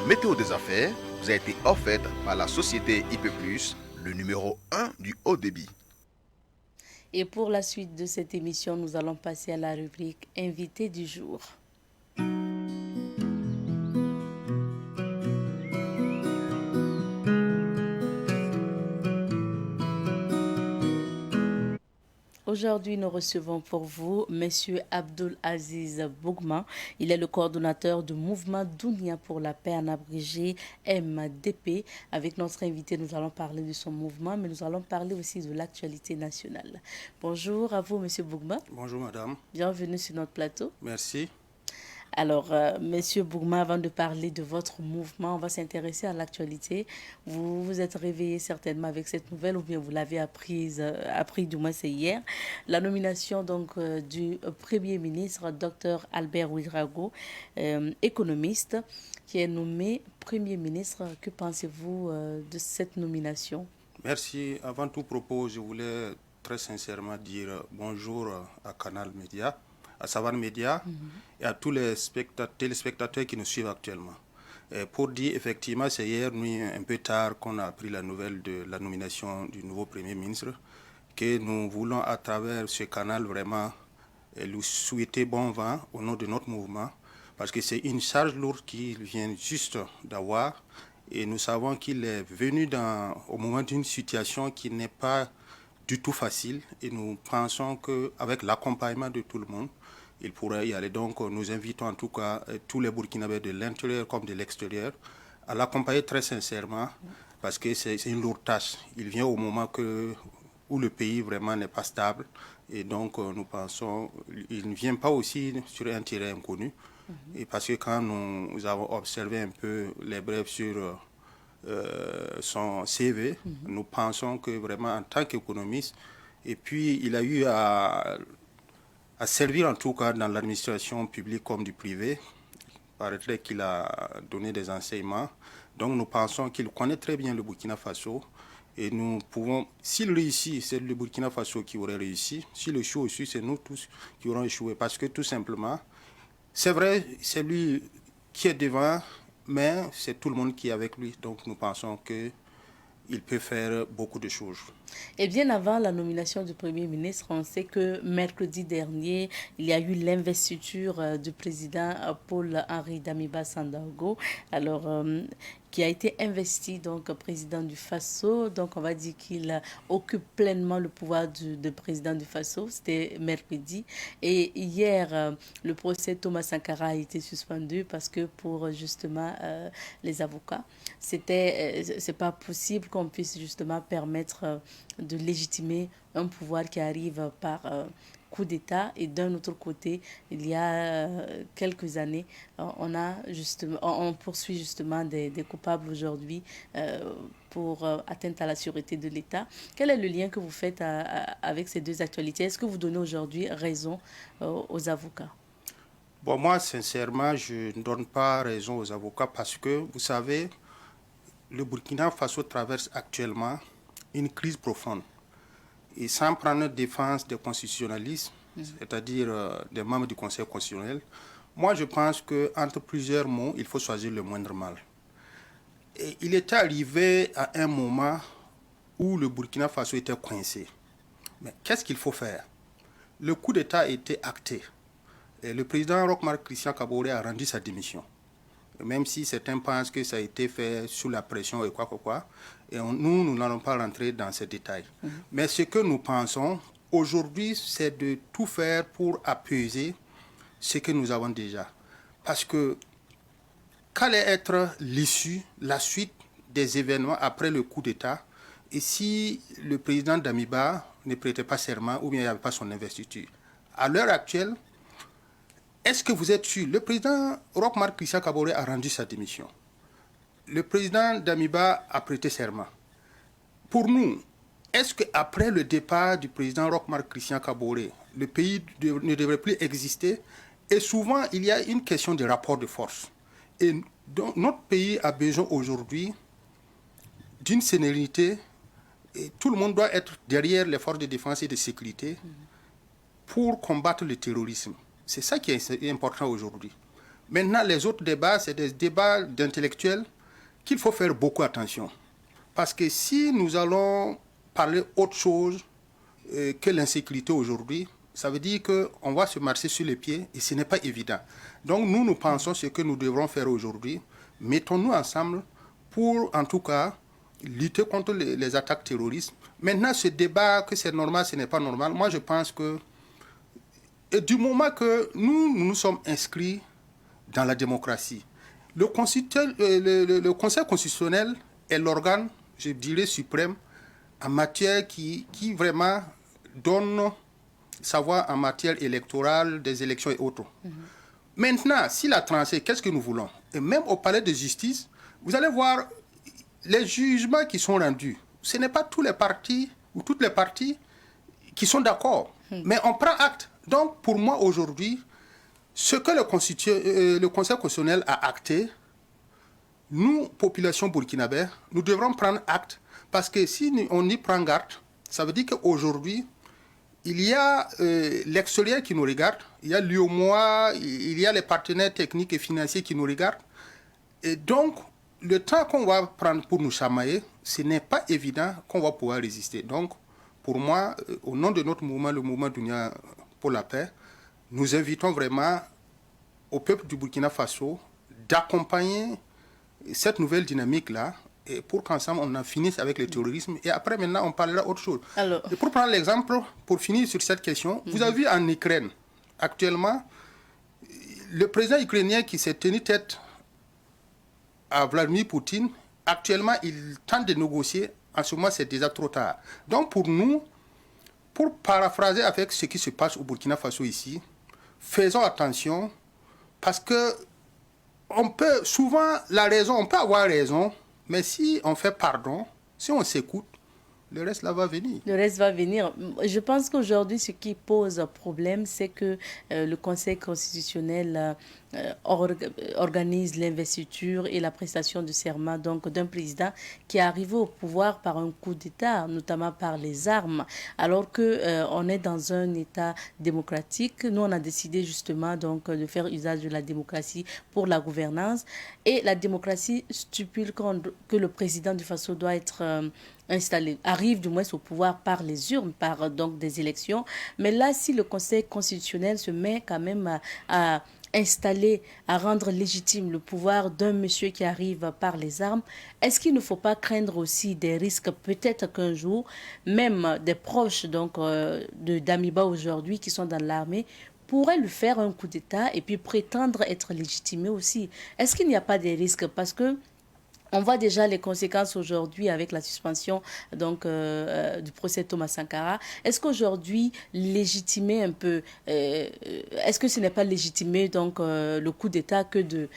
Speaker 4: météo des affaires vous a été offerte par la société IP+, le numéro 1 du haut débit.
Speaker 1: Et pour la suite de cette émission, nous allons passer à la rubrique Invité du jour. Aujourd'hui, nous recevons pour vous M. Abdul Aziz Bougma. Il est le coordonnateur du mouvement Dounia pour la paix, en abrégé MDP. Avec notre invité, nous allons parler de son mouvement, mais nous allons parler aussi de l'actualité nationale. Bonjour à vous, M. Bougma.
Speaker 5: Bonjour, madame.
Speaker 1: Bienvenue sur notre plateau.
Speaker 5: Merci.
Speaker 1: Alors, Monsieur Bougma, avant de parler de votre mouvement, on va s'intéresser à l'actualité. Vous vous êtes réveillé certainement avec cette nouvelle, ou bien vous l'avez appris du moins c'est hier. La nomination donc du Premier ministre, Dr Albert Ouedraogo, économiste, qui est nommé Premier ministre. Que pensez-vous de cette nomination?
Speaker 5: Merci. Avant tout propos, je voulais très sincèrement dire bonjour à Canal Média, à Savane Média et à tous les téléspectateurs qui nous suivent actuellement. Et pour dire, effectivement, c'est hier nuit un peu tard qu'on a appris la nouvelle de la nomination du nouveau Premier ministre, que nous voulons à travers ce canal vraiment lui souhaiter bon vent au nom de notre mouvement, parce que c'est une charge lourde qu'il vient juste d'avoir, et nous savons qu'il est venu au moment d'une situation qui n'est pas du tout facile, et nous pensons qu'avec l'accompagnement de tout le monde, il pourrait y aller. Donc nous invitons en tout cas tous les Burkinabés de l'intérieur comme de l'extérieur à l'accompagner très sincèrement, parce que c'est une lourde tâche. Il vient au moment où le pays vraiment n'est pas stable, et donc nous pensons il ne vient pas aussi sur un terrain inconnu, et parce que quand nous avons observé un peu les brèves sur son CV, nous pensons que vraiment en tant qu'économiste, et puis il a eu à servir en tout cas dans l'administration publique comme du privé. Il paraîtrait qu'il a donné des enseignements. Donc nous pensons qu'il connaît très bien le Burkina Faso, et nous pouvons, s'il réussit, c'est le Burkina Faso qui aurait réussi. S'il échoue aussi, c'est nous tous qui aurons échoué, parce que tout simplement, c'est vrai, c'est lui qui est devant, mais c'est tout le monde qui est avec lui. Donc nous pensons qu'il peut faire beaucoup de choses.
Speaker 1: Et bien avant la nomination du Premier ministre, on sait que mercredi dernier, il y a eu l'investiture du président Paul-Henri Damiba Sandaogo, qui a été investi donc président du Faso. Donc on va dire qu'il occupe pleinement le pouvoir de président du Faso. C'était mercredi. Et hier, le procès Thomas Sankara a été suspendu parce que pour justement les avocats, c'est pas possible qu'on puisse justement permettre de légitimer un pouvoir qui arrive par coup d'État. Et d'un autre côté, il y a quelques années, on poursuit justement des coupables aujourd'hui pour atteinte à la sûreté de l'État. Quel est le lien que vous faites avec ces deux actualités? Est-ce que vous donnez aujourd'hui raison aux avocats?
Speaker 5: Bon, moi, sincèrement, je ne donne pas raison aux avocats, parce que, vous savez, le Burkina Faso traverse actuellement une crise profonde. Et sans prendre défense des constitutionnalistes, c'est-à-dire des membres du Conseil constitutionnel, moi je pense qu'entre plusieurs mots, il faut choisir le moindre mal. Et il est arrivé à un moment où le Burkina Faso était coincé. Mais qu'est-ce qu'il faut faire? Le coup d'État a été acté. Et le président Roch-Marc Christian Kaboré a rendu sa démission. Même si certains pensent que ça a été fait sous la pression et quoi. Et nous n'allons pas rentrer dans ces détails. Mais ce que nous pensons aujourd'hui, c'est de tout faire pour apaiser ce que nous avons déjà. Parce que qu'allait être l'issue, la suite des événements après le coup d'État, et si le président Damiba ne prêtait pas serment ou bien il n'y avait pas son investiture? À l'heure actuelle, est-ce que vous êtes sûr? Le président Roch-Marc Christian Kaboré a rendu sa démission. Le président Damiba a prêté serment. Pour nous, est-ce qu'après le départ du président Roch-Marc Christian Kaboré, le pays ne devrait plus exister? Et souvent, il y a une question de rapport de force. Et donc, notre pays a besoin aujourd'hui d'une sérénité, et tout le monde doit être derrière les forces de défense et de sécurité pour combattre le terrorisme. C'est ça qui est important aujourd'hui. Maintenant, les autres débats, c'est des débats d'intellectuels qu'il faut faire beaucoup attention. Parce que si nous allons parler autre chose que l'insécurité aujourd'hui, ça veut dire qu'on va se marcher sur les pieds et ce n'est pas évident. Donc nous pensons ce que nous devrons faire aujourd'hui. Mettons-nous ensemble pour, en tout cas, lutter contre les attaques terroristes. Maintenant, ce débat, que c'est normal, ce n'est pas normal, moi je pense que du moment que nous sommes inscrits dans la démocratie, le Conseil constitutionnel est l'organe, je dirais, suprême en matière qui vraiment donne savoir en matière électorale, des élections et autres. Maintenant, s'il a tranché, qu'est-ce que nous voulons? Et même au palais de justice, vous allez voir les jugements qui sont rendus. Ce n'est pas tous les partis ou toutes les parties qui sont d'accord. Mais on prend acte. Donc, pour moi, aujourd'hui, ce que le Conseil constitutionnel a acté, nous, population burkinabé, nous devrons prendre acte. Parce que si on y prend garde, ça veut dire qu'aujourd'hui, il y a l'extérieur qui nous regarde, il y a l'UOMOA, il y a les partenaires techniques et financiers qui nous regardent. Et donc, le temps qu'on va prendre pour nous chamailler, ce n'est pas évident qu'on va pouvoir résister. Donc, pour moi, au nom de notre mouvement, le mouvement Dunia pour la paix, nous invitons vraiment au peuple du Burkina Faso d'accompagner cette nouvelle dynamique-là et pour qu'ensemble on en finisse avec le terrorisme et après maintenant on parlera autre chose. Alors... Et pour prendre l'exemple, pour finir sur cette question, vous avez vu en Ukraine, actuellement, le président ukrainien qui s'est tenu tête à Vladimir Poutine, actuellement il tente de négocier, en ce moment c'est déjà trop tard. Donc pour nous, pour paraphraser avec ce qui se passe au Burkina Faso ici, faisons attention parce que on peut souvent, on peut avoir raison, mais si on fait pardon, si on s'écoute, le reste là va venir.
Speaker 1: Le reste va venir. Je pense qu'aujourd'hui, ce qui pose problème, c'est que le Conseil constitutionnel organise l'investiture et la prestation de serment donc d'un président qui est arrivé au pouvoir par un coup d'État, notamment par les armes, alors que on est dans un État démocratique. Nous, on a décidé justement donc de faire usage de la démocratie pour la gouvernance et la démocratie stipule que le président du Faso doit être installé, arrive du moins au pouvoir par les urnes, par donc des élections. Mais là, si le Conseil constitutionnel se met quand même à installer, à rendre légitime le pouvoir d'un monsieur qui arrive par les armes, est-ce qu'il ne faut pas craindre aussi des risques, peut-être qu'un jour, même des proches donc de Damiba aujourd'hui qui sont dans l'armée, pourraient lui faire un coup d'État et puis prétendre être légitimé aussi? Est-ce qu'il n'y a pas des risques? Parce que on voit déjà les conséquences aujourd'hui avec la suspension donc, du procès Thomas Sankara. Est-ce qu'aujourd'hui, légitimer un peu, est-ce que ce n'est pas légitimer donc, le coup d'État que de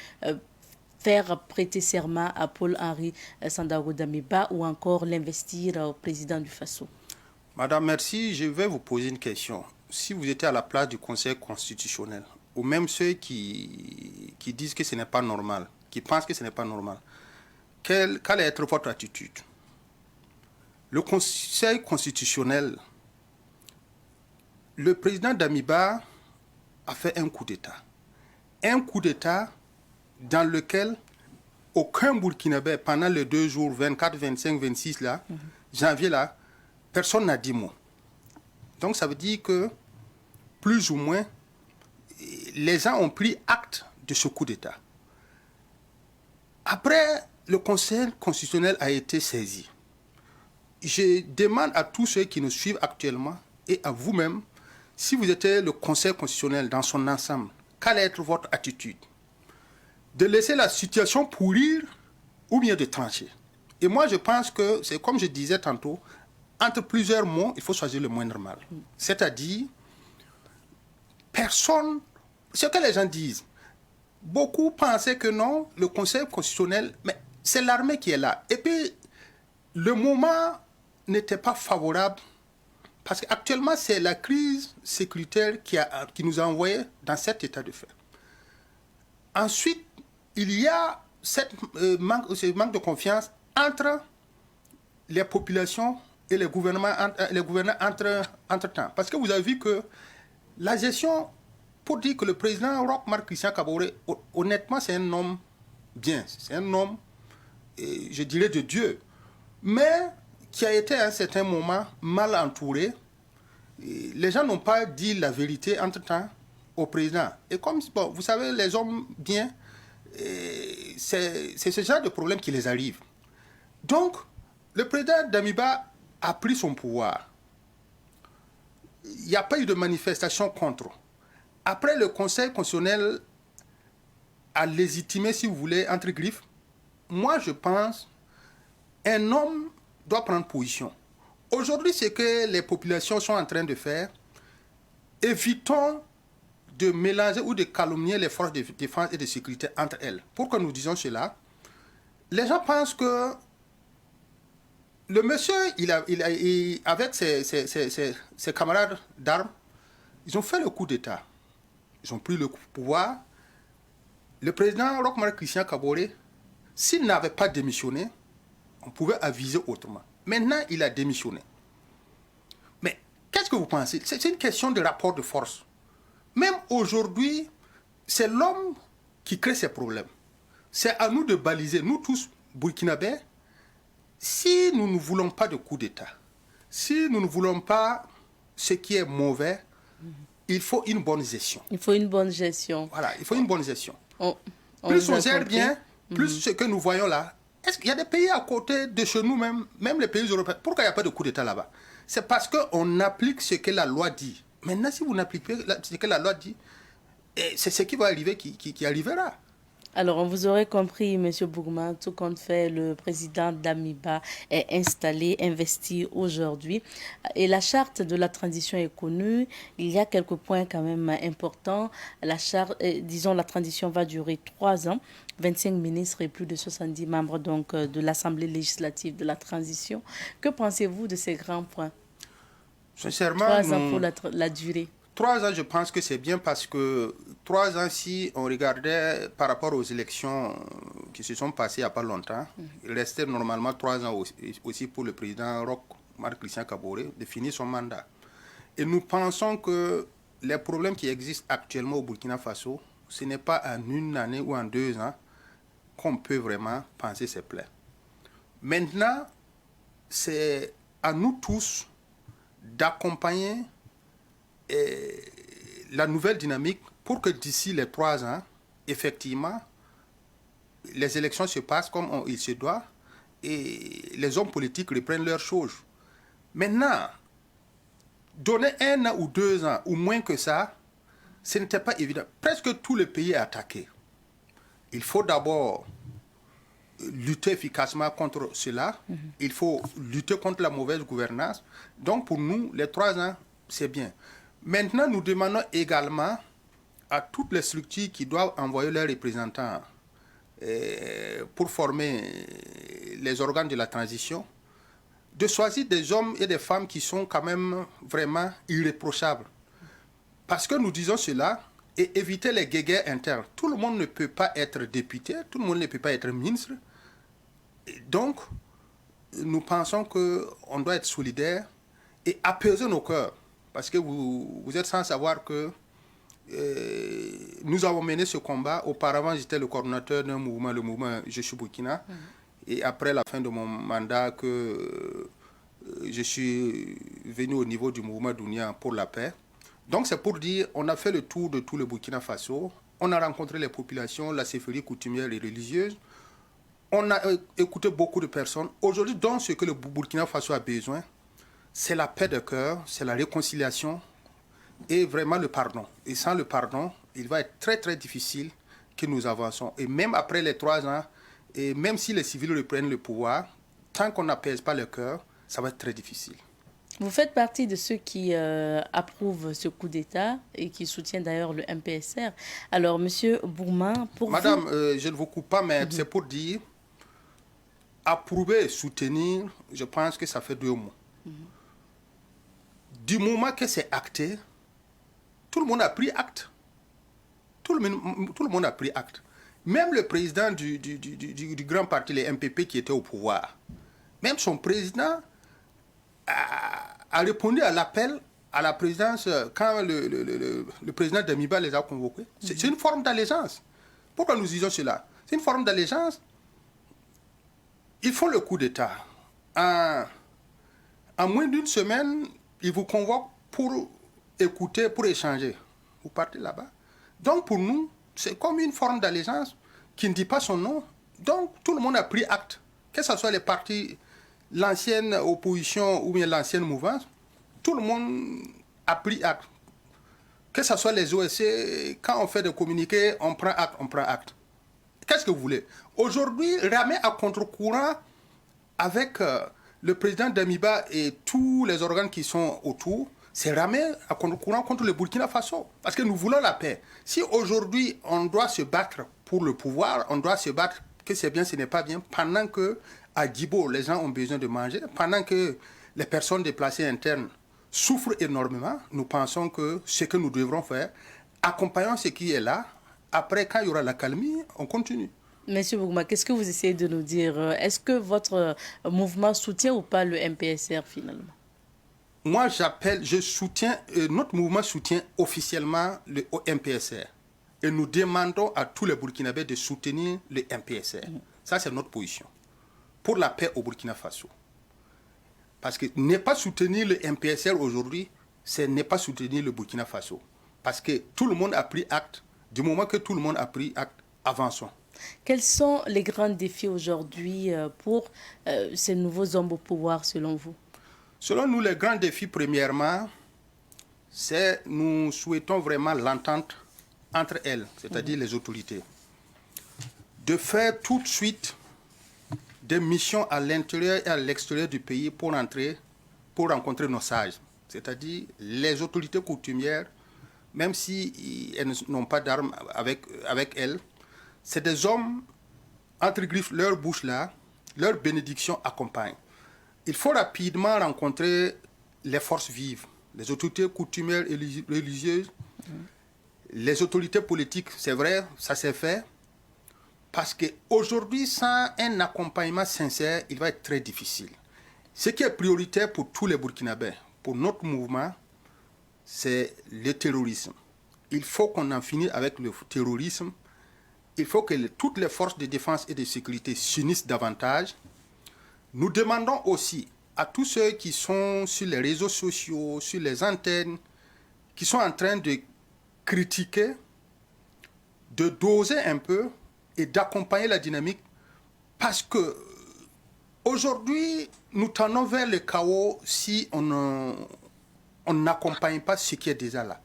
Speaker 1: faire prêter serment à Paul-Henri Sandaogo Damiba ou encore l'investir au président du Faso?
Speaker 5: Madame, merci. Je vais vous poser une question. Si vous étiez à la place du Conseil constitutionnel, ou même ceux qui disent que ce n'est pas normal, qui pensent que ce n'est pas normal, quelle allait être votre attitude? Le Conseil constitutionnel, le président Damiba a fait un coup d'État. Un coup d'État dans lequel aucun Burkinabé, pendant les 2 jours, 24, 25, 26, là, janvier, là, personne n'a dit mot. Donc ça veut dire que, plus ou moins, les gens ont pris acte de ce coup d'État. Après, le Conseil constitutionnel a été saisi. Je demande à tous ceux qui nous suivent actuellement et à vous-même, si vous étiez le Conseil constitutionnel dans son ensemble, quelle est votre attitude? De laisser la situation pourrir ou bien de trancher? Et moi, je pense que c'est comme je disais tantôt, entre plusieurs mots, il faut choisir le moindre mal. C'est-à-dire, personne, ce que les gens disent, beaucoup pensaient que non, le Conseil constitutionnel, mais c'est l'armée qui est là. Et puis, le moment n'était pas favorable parce qu'actuellement, c'est la crise sécuritaire qui nous a envoyés dans cet état de fait. Ensuite, il y a ce manque de confiance entre les populations et les gouvernants entre-temps. Parce que vous avez vu que la gestion pour dire que le président Roch Marc Christian Kaboré, honnêtement, c'est un homme bien. C'est un homme, je dirais, de Dieu. Mais qui a été à un certain moment mal entouré. Et les gens n'ont pas dit la vérité entre-temps au président. Et comme, bon, vous savez, les hommes bien, c'est ce genre de problème qui les arrive. Donc, le président Damiba a pris son pouvoir. Il n'y a pas eu de manifestation contre. Après, le Conseil constitutionnel a légitimé, si vous voulez, entre griffes. Moi, je pense, un homme doit prendre position. Aujourd'hui, ce que les populations sont en train de faire, évitons de mélanger ou de calomnier les forces de défense et de sécurité entre elles. Pourquoi nous disons cela? Les gens pensent que le monsieur, avec ses camarades d'armes, ils ont fait le coup d'État. Ils ont pris le pouvoir. Le président Roch Marc Christian Kaboré, s'il n'avait pas démissionné, on pouvait aviser autrement. Maintenant, il a démissionné. Mais qu'est-ce que vous pensez? C'est une question de rapport de force. Même aujourd'hui, c'est l'homme qui crée ces problèmes. C'est à nous de baliser, nous tous, Burkinabés, si nous ne voulons pas de coup d'État, si nous ne voulons pas ce qui est mauvais, il faut une bonne gestion.
Speaker 1: Il faut une bonne gestion.
Speaker 5: Voilà, il faut une bonne gestion.
Speaker 1: Plus
Speaker 5: on gère bien, plus ce que nous voyons là. Est-ce qu'il y a des pays à côté de chez nous même les pays européens? Pourquoi il n'y a pas de coup d'État là-bas? C'est parce qu'on applique ce que la loi dit. Maintenant, si vous n'appliquez pas ce que la loi dit, c'est ce qui va arriver qui arrivera.
Speaker 1: Alors, vous aurez compris, M. Bourma, tout compte fait, le président Damiba est installé, investi aujourd'hui. Et la charte de la transition est connue. Il y a quelques points quand même importants. La charte, disons, la transition va durer 3 ans. 25 ministres et plus de 70 membres donc, de l'Assemblée législative de la transition. Que pensez-vous de ces grands points?
Speaker 5: Sincèrement,
Speaker 1: 3 ans pour la durée.
Speaker 5: 3 ans, je pense que c'est bien parce que 3 ans, si on regardait par rapport aux élections qui se sont passées il n'y a pas longtemps, il restait normalement 3 ans aussi pour le président Roch Marc Christian Kaboré de finir son mandat. Et nous pensons que les problèmes qui existent actuellement au Burkina Faso, ce n'est pas en 1 année ou en 2 ans qu'on peut vraiment penser ces plaies. Maintenant, c'est à nous tous d'accompagner la nouvelle dynamique pour que d'ici les 3 ans, effectivement, les élections se passent comme il se doit et les hommes politiques reprennent leurs choses. Maintenant, donner 1 an ou 2 ans ou moins que ça, ce n'était pas évident. Presque tout le pays est attaqué. Il faut d'abord lutter efficacement contre cela. Il faut lutter contre la mauvaise gouvernance. Donc pour nous, les 3 ans, c'est bien. Maintenant, nous demandons également à toutes les structures qui doivent envoyer leurs représentants pour former les organes de la transition, de choisir des hommes et des femmes qui sont quand même vraiment irréprochables. Parce que nous disons cela et éviter les guéguerres internes. Tout le monde ne peut pas être député, tout le monde ne peut pas être ministre. Et donc, nous pensons qu'on doit être solidaire et apaiser nos cœurs. Parce que vous êtes sans savoir que nous avons mené ce combat. Auparavant, j'étais le coordonnateur d'un mouvement, le mouvement Je suis Burkina. Et après la fin de mon mandat, je suis venu au niveau du mouvement Dounia pour la paix. Donc c'est pour dire, on a fait le tour de tout le Burkina Faso. On a rencontré les populations, la chefferie coutumière et religieuse. On a écouté beaucoup de personnes. Aujourd'hui, donc, ce que le Burkina Faso a besoin, c'est la paix de cœur, c'est la réconciliation et vraiment le pardon. Et sans le pardon, il va être très très difficile que nous avançons. Et même après les 3 ans, et même si les civils reprennent le pouvoir, tant qu'on n'apaise pas le cœur, ça va être très difficile.
Speaker 1: Vous faites partie de ceux qui approuvent ce coup d'État et qui soutiennent d'ailleurs le MPSR. Alors, Monsieur Bourma, pour
Speaker 5: Madame,
Speaker 1: vous...
Speaker 5: je ne vous coupe pas, mais c'est pour dire, approuver et soutenir, je pense que ça fait 2 mots. Du moment que c'est acté, tout le monde a pris acte. Tout le monde a pris acte. Même le président du grand parti, les MPP qui était au pouvoir, même son président a répondu à l'appel à la présidence, quand le président Damiba les a convoqués, c'est une forme d'allégeance. Pourquoi nous disons cela? C'est une forme d'allégeance. Ils font le coup d'État. En moins d'une semaine, ils vous convoquent pour écouter, pour échanger. Vous partez là-bas. Donc pour nous, c'est comme une forme d'allégeance qui ne dit pas son nom. Donc tout le monde a pris acte. Que ce soit les partis, l'ancienne opposition ou bien l'ancienne mouvance, tout le monde a pris acte. Que ce soit les OSC, quand on fait des communiqués, on prend acte, on prend acte. Qu'est-ce que vous voulez? Aujourd'hui, ramer à contre-courant avec le président Damiba et tous les organes qui sont autour, c'est ramer à contre-courant contre le Burkina Faso. Parce que nous voulons la paix. Si aujourd'hui, on doit se battre pour le pouvoir, on doit se battre que c'est bien, ce n'est pas bien, pendant que à Djibo, les gens ont besoin de manger, pendant que les personnes déplacées internes souffrent énormément, nous pensons que ce que nous devrons faire, accompagnons ce qui est là. Après, quand il y aura la calmie, on continue.
Speaker 1: Monsieur Bougouma, qu'est-ce que vous essayez de nous dire? Est-ce que votre mouvement soutient ou pas le MPSR finalement?
Speaker 5: Moi, je soutiens, notre mouvement soutient officiellement le MPSR. Et nous demandons à tous les Burkinabés de soutenir le MPSR. Ça, c'est notre position. Pour la paix au Burkina Faso. Parce que ne pas soutenir le MPSR aujourd'hui, c'est ne pas soutenir le Burkina Faso. Parce que tout le monde a pris acte. Du moment que tout le monde a pris acte, avançons.
Speaker 1: Quels sont les grands défis aujourd'hui pour ces nouveaux hommes au pouvoir selon vous?
Speaker 5: Selon nous, les grands défis, premièrement, c'est nous souhaitons vraiment l'entente entre elles, c'est-à-dire les autorités. De faire tout de suite des missions à l'intérieur et à l'extérieur du pays pour rencontrer nos sages, c'est-à-dire les autorités coutumières, même si elles n'ont pas d'armes avec elles, c'est des hommes, entre griffes, leur bouche là, leur bénédiction accompagne. Il faut rapidement rencontrer les forces vives, les autorités coutumières et religieuses, les autorités politiques, c'est vrai, ça s'est fait, parce qu'aujourd'hui, sans un accompagnement sincère, il va être très difficile. Ce qui est prioritaire pour tous les Burkinabés, pour notre mouvement, c'est le terrorisme. Il faut qu'on en finisse avec le terrorisme. Il faut que toutes les forces de défense et de sécurité s'unissent davantage. Nous demandons aussi à tous ceux qui sont sur les réseaux sociaux, sur les antennes, qui sont en train de critiquer, de doser un peu et d'accompagner la dynamique, parce que aujourd'hui, nous tendons vers le chaos si on n'accompagne pas ce qui est déjà là.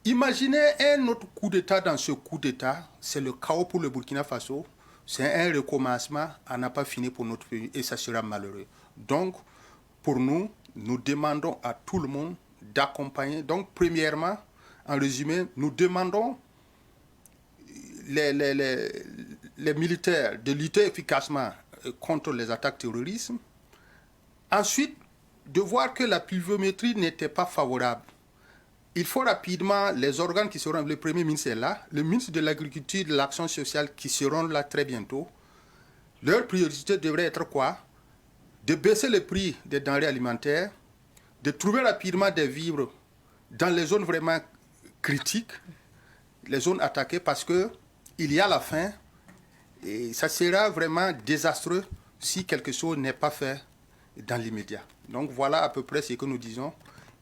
Speaker 5: Imaginez un autre coup d'État dans ce coup d'État, c'est le chaos pour le Burkina Faso, c'est un recommencement, on n'a pas fini pour notre pays et ça sera malheureux. Donc, pour nous, nous demandons à tout le monde d'accompagner. Donc, premièrement, en résumé, nous demandons les militaires de lutter efficacement contre les attaques terroristes. Ensuite, de voir que la pluviométrie n'était pas favorable. Il faut rapidement, les organes qui seront, le Premier ministre est là, le ministre de l'Agriculture et de l'Action sociale qui seront là très bientôt. Leur priorité devrait être quoi? De baisser le prix des denrées alimentaires, de trouver rapidement des vivres dans les zones vraiment critiques, les zones attaquées, parce qu'il y a la faim et ça sera vraiment désastreux si quelque chose n'est pas fait dans l'immédiat. Donc voilà à peu près ce que nous disons.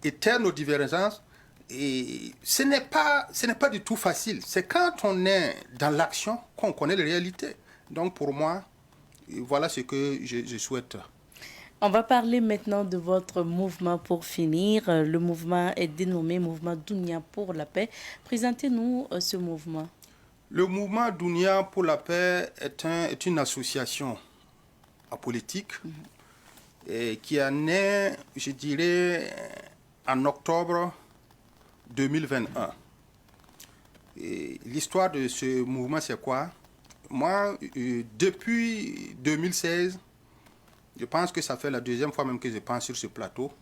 Speaker 5: Éteindre nos divergences, et ce n'est pas du tout facile. C'est quand on est dans l'action qu'on connaît les réalités. Donc pour moi, voilà ce que je souhaite.
Speaker 1: On va parler maintenant de votre mouvement pour finir. Le mouvement est dénommé Mouvement Dounia pour la paix. Présentez-nous ce mouvement.
Speaker 5: Le mouvement Dounia pour la paix est une association apolitique qui est née, je dirais, en octobre 2021. L'histoire de ce mouvement, c'est quoi? Moi, depuis 2016, je pense que ça fait la deuxième fois même que je pense sur ce plateau.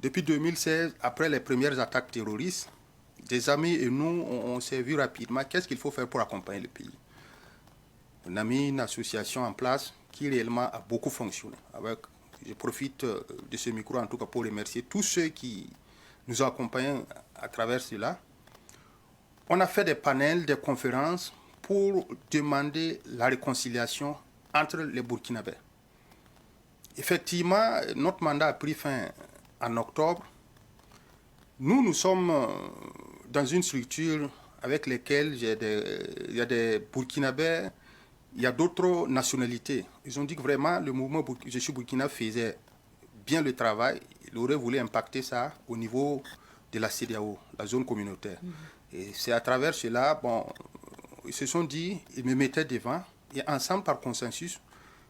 Speaker 5: Depuis 2016, après les premières attaques terroristes, des amis et nous, on s'est vu rapidement qu'est-ce qu'il faut faire pour accompagner le pays. On a mis une association en place qui réellement a beaucoup fonctionné. Je profite de ce micro en tout cas pour remercier tous ceux qui nous ont accompagnés à travers cela. On a fait des panels, des conférences pour demander la réconciliation entre les Burkinabés. Effectivement, notre mandat a pris fin en octobre. Nous sommes dans une structure avec laquelle il y a des Burkinabés, il y a d'autres nationalités. Ils ont dit que vraiment le mouvement Je suis Burkina faisait bien le travail. Il aurait voulu impacter ça au niveau de la CEDEAO, la zone communautaire. Et c'est à travers cela, bon, ils se sont dit, ils me mettaient devant, et ensemble, par consensus,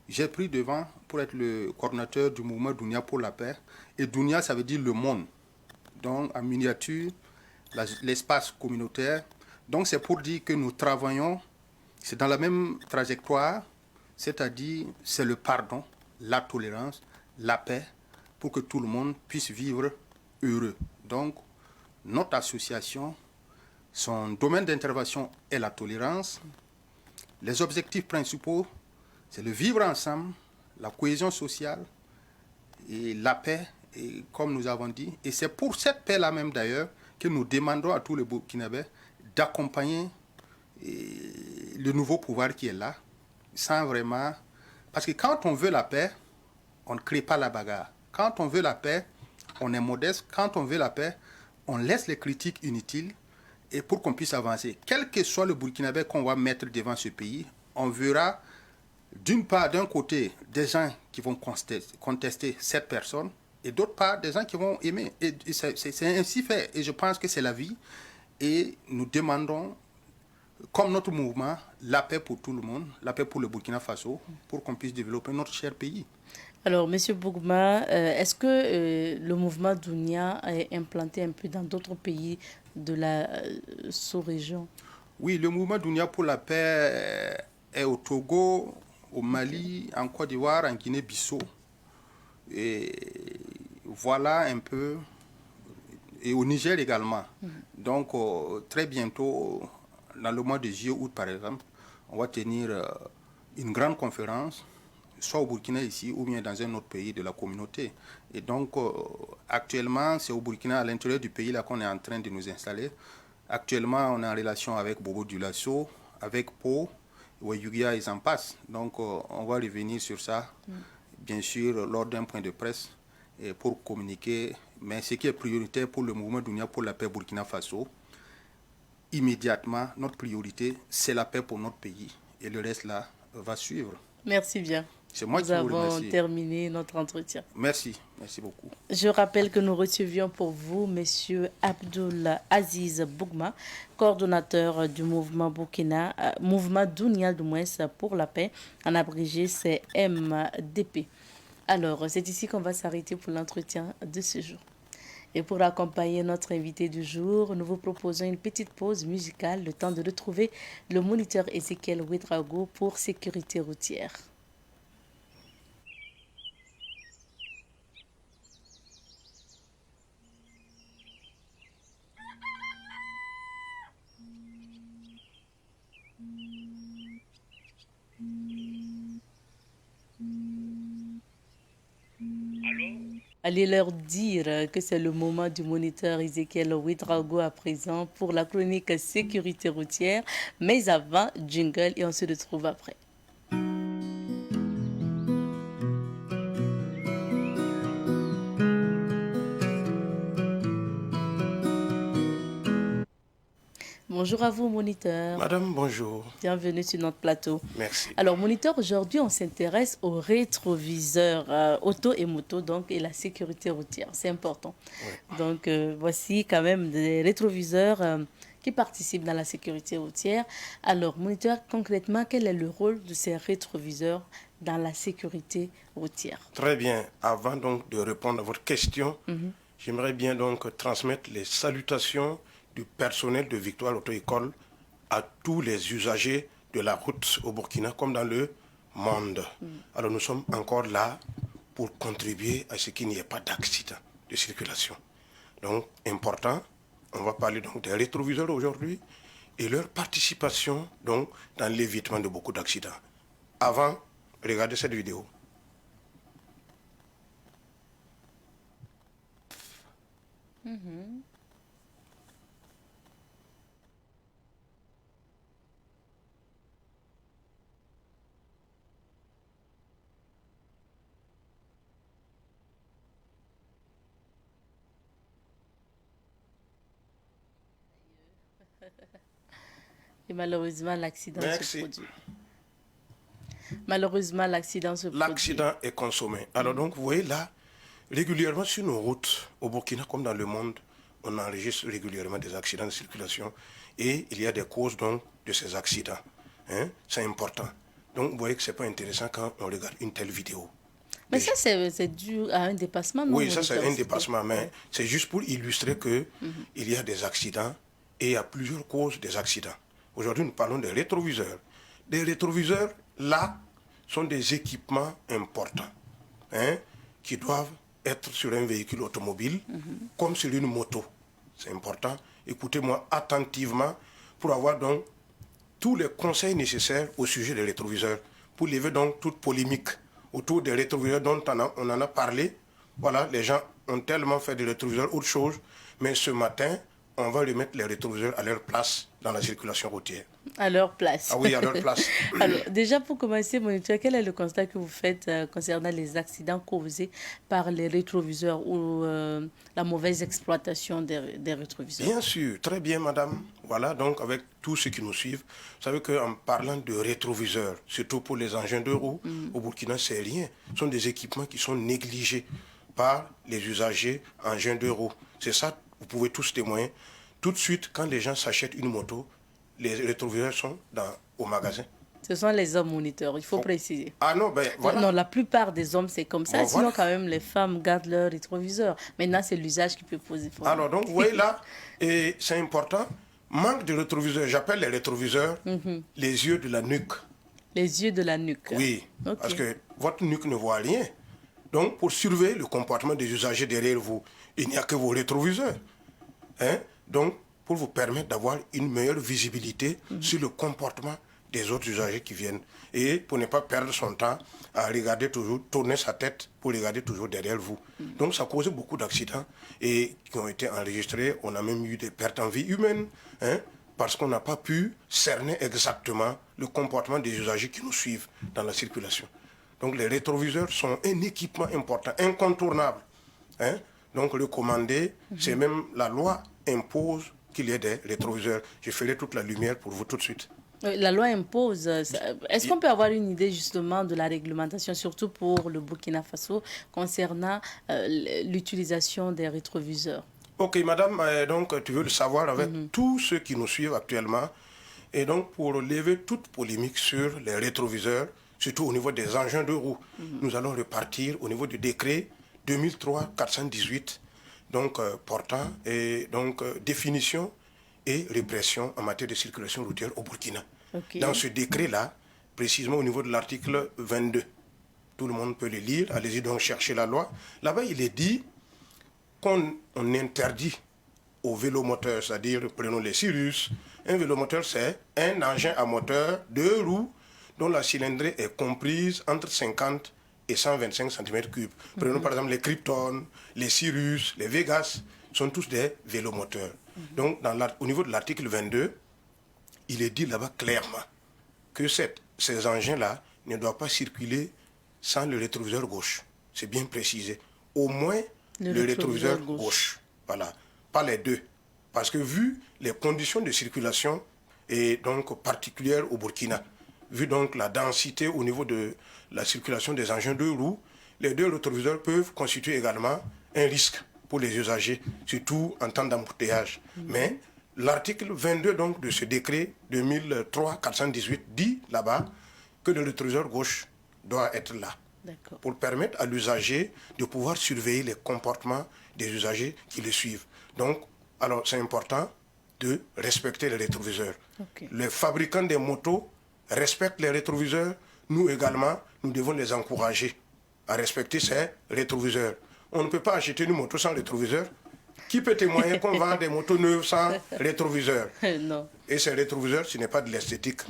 Speaker 5: j'ai pris devant pour être le coordinateur du mouvement Dounia pour la paix. Et Dounia, ça veut dire le monde. Donc, en miniature, l'espace communautaire. Donc, c'est pour dire que nous travaillons, c'est dans la même trajectoire, c'est-à-dire c'est le pardon, la tolérance, la paix, pour que tout le monde puisse vivre heureux. Donc, notre association, son domaine d'intervention est la tolérance. Les objectifs principaux, c'est le vivre ensemble, la cohésion sociale et la paix, et comme nous avons dit. Et c'est pour cette paix-là même d'ailleurs que nous demandons à tous les Burkinabés d'accompagner le nouveau pouvoir qui est là, sans vraiment... Parce que quand on veut la paix, on ne crée pas la bagarre. Quand on veut la paix, on est modeste. Quand on veut la paix, on laisse les critiques inutiles et pour qu'on puisse avancer. Quel que soit le Burkinabé qu'on va mettre devant ce pays, on verra d'une part, d'un côté, des gens qui vont contester cette personne et d'autre part, des gens qui vont aimer. Et c'est ainsi fait. Et je pense que c'est la vie. Et nous demandons, comme notre mouvement, la paix pour tout le monde, la paix pour le Burkina Faso, pour qu'on puisse développer notre cher pays.
Speaker 1: Alors, M. Bougma, est-ce que le mouvement Dounia est implanté un peu dans d'autres pays de la sous-région?
Speaker 5: Oui, le mouvement Dounia pour la paix est au Togo, au Mali, en Côte d'Ivoire, en Guinée-Bissau. Et voilà un peu. Et au Niger également. Donc, très bientôt, dans le mois de juillet-août, par exemple, on va tenir une grande conférence, soit au Burkina ici, ou bien dans un autre pays de la communauté. Et donc, actuellement, c'est au Burkina, à l'intérieur du pays, là qu'on est en train de nous installer. Actuellement, on est en relation avec Bobo Dioulasso, avec Po, Ouayugia, ils en passent. Donc, on va revenir sur ça, bien sûr, lors d'un point de presse, et pour communiquer. Mais ce qui est prioritaire pour le mouvement Dounia pour la paix Burkina Faso, immédiatement, notre priorité, c'est la paix pour notre pays. Et le reste, là, va suivre.
Speaker 1: Merci bien.
Speaker 5: C'est moi
Speaker 1: qui
Speaker 5: vous
Speaker 1: avons
Speaker 5: remercie.
Speaker 1: Terminé notre entretien.
Speaker 5: Merci beaucoup.
Speaker 1: Je rappelle que nous recevions pour vous M. Abdoul Aziz Bougma, coordonnateur du mouvement Burkina, mouvement Dounia du moins pour la paix, en abrégé c'est MDP. Alors, c'est ici qu'on va s'arrêter pour l'entretien de ce jour. Et pour accompagner notre invité du jour, nous vous proposons une petite pause musicale, le temps de retrouver le moniteur Ezekiel Ouedraogo pour sécurité routière. Allez leur dire que c'est le moment du moniteur Ezekiel Ouedraogo à présent pour la chronique sécurité routière. Mais avant, jingle et on se retrouve après. Bonjour à vous, moniteur.
Speaker 6: Madame, bonjour.
Speaker 1: Bienvenue sur notre plateau.
Speaker 6: Merci.
Speaker 1: Alors, moniteur, aujourd'hui, on s'intéresse aux rétroviseurs auto et moto, donc, et la sécurité routière. C'est important. Oui. Donc, voici quand même des rétroviseurs qui participent dans la sécurité routière. Alors, moniteur, concrètement, quel est le rôle de ces rétroviseurs dans la sécurité routière?
Speaker 6: Très bien. Avant donc de répondre à votre question, j'aimerais bien donc transmettre les salutations du personnel de Victoire Auto-École à tous les usagers de la route au Burkina comme dans le monde. Alors nous sommes encore là pour contribuer à ce qu'il n'y ait pas d'accident de circulation. Donc important, on va parler donc des rétroviseurs aujourd'hui et leur participation donc dans l'évitement de beaucoup d'accidents. Avant, regardez cette vidéo.
Speaker 1: Et malheureusement, l'accident se
Speaker 6: Merci.
Speaker 1: produit. Malheureusement, l'accident se produit.
Speaker 6: L'accident est consommé. Alors donc, vous voyez là, régulièrement sur nos routes, au Burkina comme dans le monde, on enregistre régulièrement des accidents de circulation et il y a des causes donc de ces accidents. Hein? C'est important. Donc, vous voyez que ce n'est pas intéressant quand on regarde une telle vidéo.
Speaker 1: Mais ça, c'est dû à un dépassement, non?
Speaker 6: Oui, ça c'est un dépassement, mais c'est juste pour illustrer que il y a des accidents et il y a plusieurs causes des accidents. Aujourd'hui, nous parlons des rétroviseurs. Des rétroviseurs, là, sont des équipements importants, hein, qui doivent être sur un véhicule automobile comme sur une moto. C'est important. Écoutez-moi attentivement pour avoir donc tous les conseils nécessaires au sujet des rétroviseurs, pour lever donc toute polémique autour des rétroviseurs dont on en a parlé. Voilà, les gens ont tellement fait des rétroviseurs autre chose, mais ce matin, on va remettre les rétroviseurs à leur place dans la circulation routière.
Speaker 1: À leur place.
Speaker 6: Ah oui, à leur place.
Speaker 1: Alors, déjà, pour commencer, moniteur, quel est le constat que vous faites concernant les accidents causés par les rétroviseurs ou la mauvaise exploitation des rétroviseurs?
Speaker 6: Bien sûr, très bien, madame. Voilà, donc avec tous ceux qui nous suivent, vous savez qu'en parlant de rétroviseurs, surtout pour les engins de roues, au Burkina, c'est rien. Ce sont des équipements qui sont négligés par les usagers engins de roues. C'est ça, vous pouvez tous témoigner. Tout de suite, quand les gens s'achètent une moto, les rétroviseurs sont au magasin.
Speaker 1: Ce sont les hommes moniteurs, il faut préciser.
Speaker 6: Ah non, ben voilà.
Speaker 1: Non, la plupart des hommes, c'est comme ça.
Speaker 6: Bon,
Speaker 1: Sinon,
Speaker 6: voilà.
Speaker 1: quand même, les femmes gardent leur rétroviseur. Maintenant, c'est l'usage qui peut poser problème.
Speaker 6: Alors, donc, vous voyez là, et c'est important, manque de rétroviseurs, j'appelle les rétroviseurs les yeux de la nuque.
Speaker 1: Les yeux de la nuque.
Speaker 6: Oui,
Speaker 1: Ok.
Speaker 6: parce que votre nuque ne voit rien. Donc, pour surveiller le comportement des usagers derrière vous, il n'y a que vos rétroviseurs. Hein? Donc, pour vous permettre d'avoir une meilleure visibilité sur le comportement des autres usagers qui viennent. Et pour ne pas perdre son temps à regarder toujours, tourner sa tête pour regarder toujours derrière vous. Donc, ça cause beaucoup d'accidents et qui ont été enregistrés. On a même eu des pertes en vie humaine, hein, parce qu'on n'a pas pu cerner exactement le comportement des usagers qui nous suivent dans la circulation. Donc, les rétroviseurs sont un équipement important, incontournable. Hein. Donc, recommandé, c'est même la loi impose qu'il y ait des rétroviseurs. Je ferai toute la lumière pour vous tout de suite.
Speaker 1: La loi impose. Est-ce qu'on peut avoir une idée justement de la réglementation, surtout pour le Burkina Faso, concernant l'utilisation des rétroviseurs?
Speaker 6: Ok, madame, donc tu veux le savoir avec tous ceux qui nous suivent actuellement. Et donc, pour lever toute polémique sur les rétroviseurs, surtout au niveau des engins de roues, nous allons repartir au niveau du décret 2003-418, donc portant et donc définition et répression en matière de circulation routière au Burkina.
Speaker 1: Okay.
Speaker 6: Dans ce décret-là, précisément au niveau de l'article 22, tout le monde peut le lire, allez-y donc chercher la loi. Là-bas, il est dit qu'on interdit aux vélomoteurs, c'est-à-dire, prenons les Cirrus, un vélomoteur, c'est un engin à moteur, 2 roues, dont la cylindrée est comprise entre 50 et 125 cm3. Prenons par exemple les Krypton, les Cirrus, les Vegas, sont tous des vélomoteurs. Donc, au niveau de l'article 22, il est dit là-bas clairement que ces engins-là ne doivent pas circuler sans le rétroviseur gauche. C'est bien précisé. Au moins le rétroviseur gauche. Voilà. Pas les deux. Parce que vu les conditions de circulation et donc particulières au Burkina, vu donc la densité au niveau de la circulation des engins de roues, les deux rétroviseurs peuvent constituer également un risque pour les usagers, surtout en temps d'embouteillage. Mais l'article 22 donc, de ce décret 2003-418 dit là-bas que le rétroviseur gauche doit être là pour permettre à l'usager de pouvoir surveiller les comportements des usagers qui le suivent. Donc, alors c'est important de respecter les rétroviseurs. Les fabricants des motos respectent les rétroviseurs. Nous également, nous devons les encourager à respecter ces rétroviseurs. On ne peut pas acheter une moto sans rétroviseur. Qui peut témoigner qu'on vend des motos neuves sans rétroviseur?
Speaker 1: Non.
Speaker 6: Et ces rétroviseurs, ce n'est pas de l'esthétique.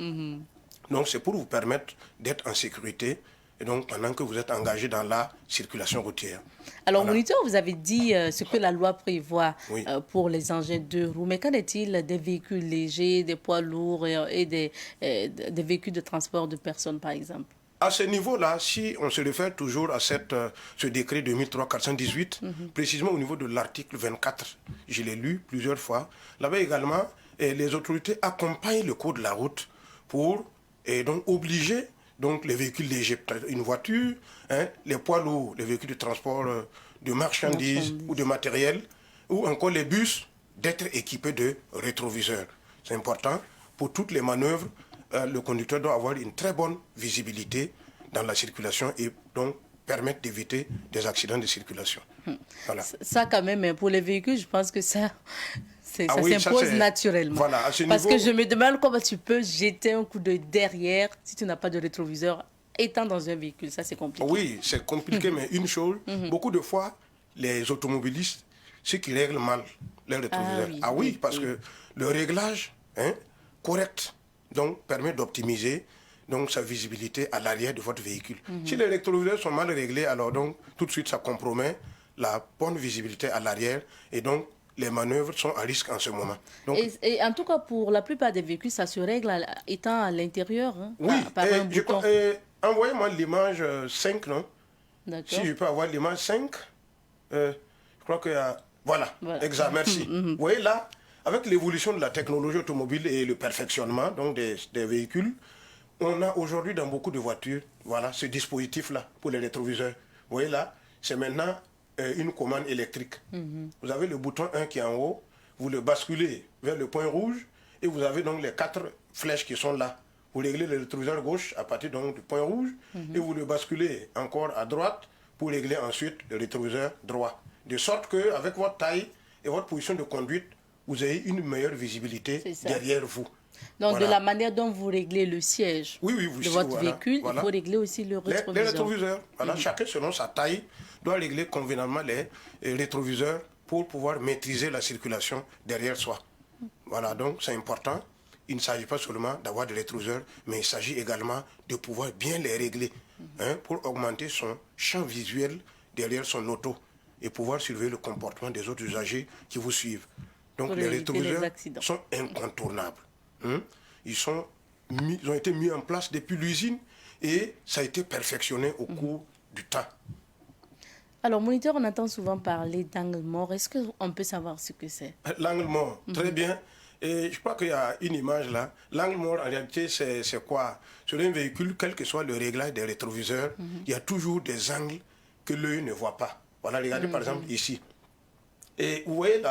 Speaker 6: Donc c'est pour vous permettre d'être en sécurité et donc pendant que vous êtes engagé dans la circulation routière.
Speaker 1: Alors,
Speaker 6: Voilà.
Speaker 1: moniteur, vous avez dit ce que la loi prévoit
Speaker 6: Oui.
Speaker 1: pour les engins de roues, mais qu'en est-il des véhicules légers, des poids lourds et des véhicules de transport de personnes, par exemple?
Speaker 6: À ce niveau-là, si on se réfère toujours à ce décret 2003-418, précisément au niveau de l'article 24, je l'ai lu plusieurs fois, là-bas également, les autorités accompagnent le code de la route pour donc obliger donc, les véhicules légers, peut-être une voiture, hein, les poids lourds, les véhicules de transport de marchandises ou de matériel, ou encore les bus, d'être équipés de rétroviseurs. C'est important. Pour toutes les manœuvres, le conducteur doit avoir une très bonne visibilité dans la circulation et donc permettre d'éviter des accidents de circulation. Voilà.
Speaker 1: Ça, quand même, pour les véhicules, je pense que ça
Speaker 6: Ah oui, ça,
Speaker 1: s'impose
Speaker 6: c'est-
Speaker 1: naturellement.
Speaker 6: Voilà, à ce
Speaker 1: Parce
Speaker 6: niveau-
Speaker 1: que je me demande comment tu peux jeter un coup d'œil derrière si tu n'as pas de rétroviseur étant dans un véhicule. Ça, c'est compliqué.
Speaker 6: Oui, c'est compliqué, mais une chose, beaucoup de fois, les automobilistes, ceux qui règlent mal les rétroviseurs.
Speaker 1: oui,
Speaker 6: Ah oui,
Speaker 1: oui,
Speaker 6: parce
Speaker 1: oui.
Speaker 6: que le réglage correct donc, permet d'optimiser donc, sa visibilité à l'arrière de votre véhicule. Si les rétroviseurs sont mal réglés, alors donc, tout de suite, ça compromet la bonne visibilité à l'arrière et donc les manœuvres sont à risque en ce moment. Donc,
Speaker 1: Et en tout cas, pour la plupart des véhicules, ça se règle étant à l'intérieur, hein,
Speaker 6: oui,
Speaker 1: par un
Speaker 6: je
Speaker 1: bouton.
Speaker 6: crois- envoyez-moi l'image 5, non?
Speaker 1: D'accord.
Speaker 6: Si je peux avoir l'image 5, je crois qu'il y a... Voilà,
Speaker 1: Voilà.
Speaker 6: exact, merci. Vous voyez là, avec l'évolution de la technologie automobile et le perfectionnement donc des véhicules, on a aujourd'hui dans beaucoup de voitures, voilà, ce dispositif-là pour les rétroviseurs. Vous voyez là, c'est maintenant une commande électrique. Vous avez le bouton 1 qui est en haut, vous le basculez vers le point rouge et vous avez donc les 4 flèches qui sont là. Vous réglez le rétroviseur gauche à partir donc, du point rouge et vous le basculez encore à droite pour régler ensuite le rétroviseur droit. De sorte qu'avec votre taille et votre position de conduite, vous avez une meilleure visibilité
Speaker 1: C'est ça.
Speaker 6: derrière vous.
Speaker 1: Donc,
Speaker 6: Voilà.
Speaker 1: de la manière dont vous réglez le siège
Speaker 6: Oui, oui, vous
Speaker 1: de votre
Speaker 6: voilà,
Speaker 1: véhicule,
Speaker 6: voilà.
Speaker 1: il faut régler aussi le
Speaker 6: Les
Speaker 1: rétroviseur.
Speaker 6: rétroviseurs, voilà, chacun selon sa taille doit régler convenablement les rétroviseurs pour pouvoir maîtriser la circulation derrière soi. Voilà, donc c'est important. Il ne s'agit pas seulement d'avoir des rétroviseurs, mais il s'agit également de pouvoir bien les régler pour augmenter son champ visuel derrière son auto et pouvoir surveiller le comportement des autres usagers qui vous suivent. Donc
Speaker 1: Pour
Speaker 6: les
Speaker 1: éviter les
Speaker 6: rétroviseurs
Speaker 1: accidents.
Speaker 6: sont incontournables. Ils ont été mis en place depuis l'usine et ça a été perfectionné au cours du temps.
Speaker 1: Alors, moniteur, on entend souvent parler d'angle mort. Est-ce qu'on peut savoir ce que c'est?
Speaker 6: L'angle mort, très bien. Et je crois qu'il y a une image là. L'angle mort, en réalité, c'est quoi? Sur un véhicule, quel que soit le réglage des rétroviseurs, il y a toujours des angles que l'œil ne voit pas. Voilà, regardez par exemple ici. Et vous voyez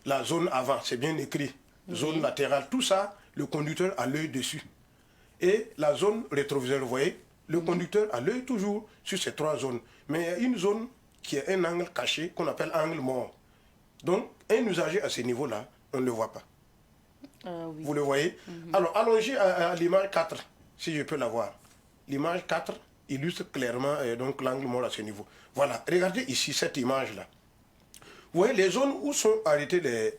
Speaker 6: la zone avant, c'est bien écrit. Zone latérale, tout ça, le conducteur a l'œil dessus. Et la zone rétroviseur, vous voyez, le conducteur a l'œil toujours sur ces 3 zones. Mais il y a une zone qui est un angle caché qu'on appelle angle mort. Donc, un usager à ce niveau-là, on ne le voit pas.
Speaker 1: Oui.
Speaker 6: Vous le voyez? Alors, allongez à l'image 4, si je peux la voir. L'image 4 illustre clairement donc l'angle mort à ce niveau. Voilà, regardez ici cette image-là. Vous voyez les zones où sont arrêtés les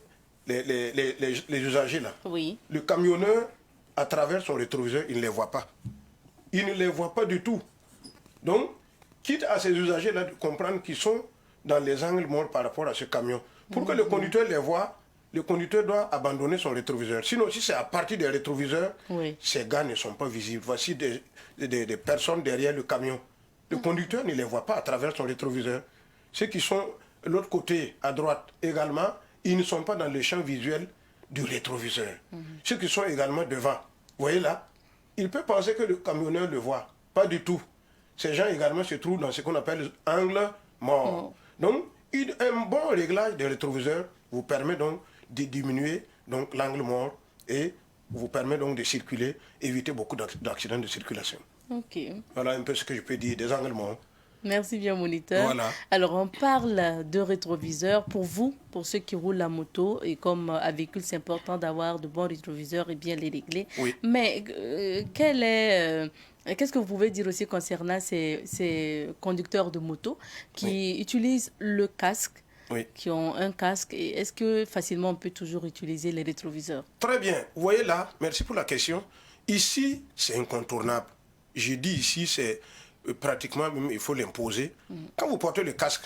Speaker 6: usagers là.
Speaker 1: Oui.
Speaker 6: Le camionneur, à travers son rétroviseur, il ne les voit pas. Il ne les voit pas du tout. Donc, quitte à ces usagers-là de comprendre qu'ils sont dans les angles morts par rapport à ce camion. Pour que le conducteur les voit, le conducteur doit abandonner son rétroviseur. Sinon, si c'est à partir des rétroviseurs,
Speaker 1: Oui.
Speaker 6: ces gars ne sont pas visibles. Voici des personnes derrière le camion. Le conducteur ne les voit pas à travers son rétroviseur. Ceux qui sont de l'autre côté, à droite également, ils ne sont pas dans le champ visuel du rétroviseur. Ceux qui sont également devant, vous voyez là, il peut penser que le camionneur le voit. Pas du tout. Ces gens également se trouvent dans ce qu'on appelle angle mort. Donc, un bon réglage des rétroviseurs vous permet donc de diminuer donc l'angle mort et vous permet donc de circuler, éviter beaucoup d'accidents de circulation.
Speaker 1: Ok.
Speaker 6: Voilà un peu ce que je peux dire des angles morts.
Speaker 1: Merci bien, moniteur.
Speaker 6: Voilà.
Speaker 1: Alors, on parle de rétroviseurs. Pour vous, pour ceux qui roulent la moto, et comme à véhicule, c'est important d'avoir de bons rétroviseurs et bien les régler.
Speaker 6: Oui.
Speaker 1: Mais qu'est-ce que vous pouvez dire aussi concernant ces conducteurs de moto qui utilisent le casque,
Speaker 6: Oui.
Speaker 1: qui ont un casque, et est-ce que facilement on peut toujours utiliser les rétroviseurs?
Speaker 6: Très bien. Vous voyez là, merci pour la question. Ici, c'est incontournable. Je dis ici, c'est pratiquement même il faut l'imposer. Quand vous portez le casque,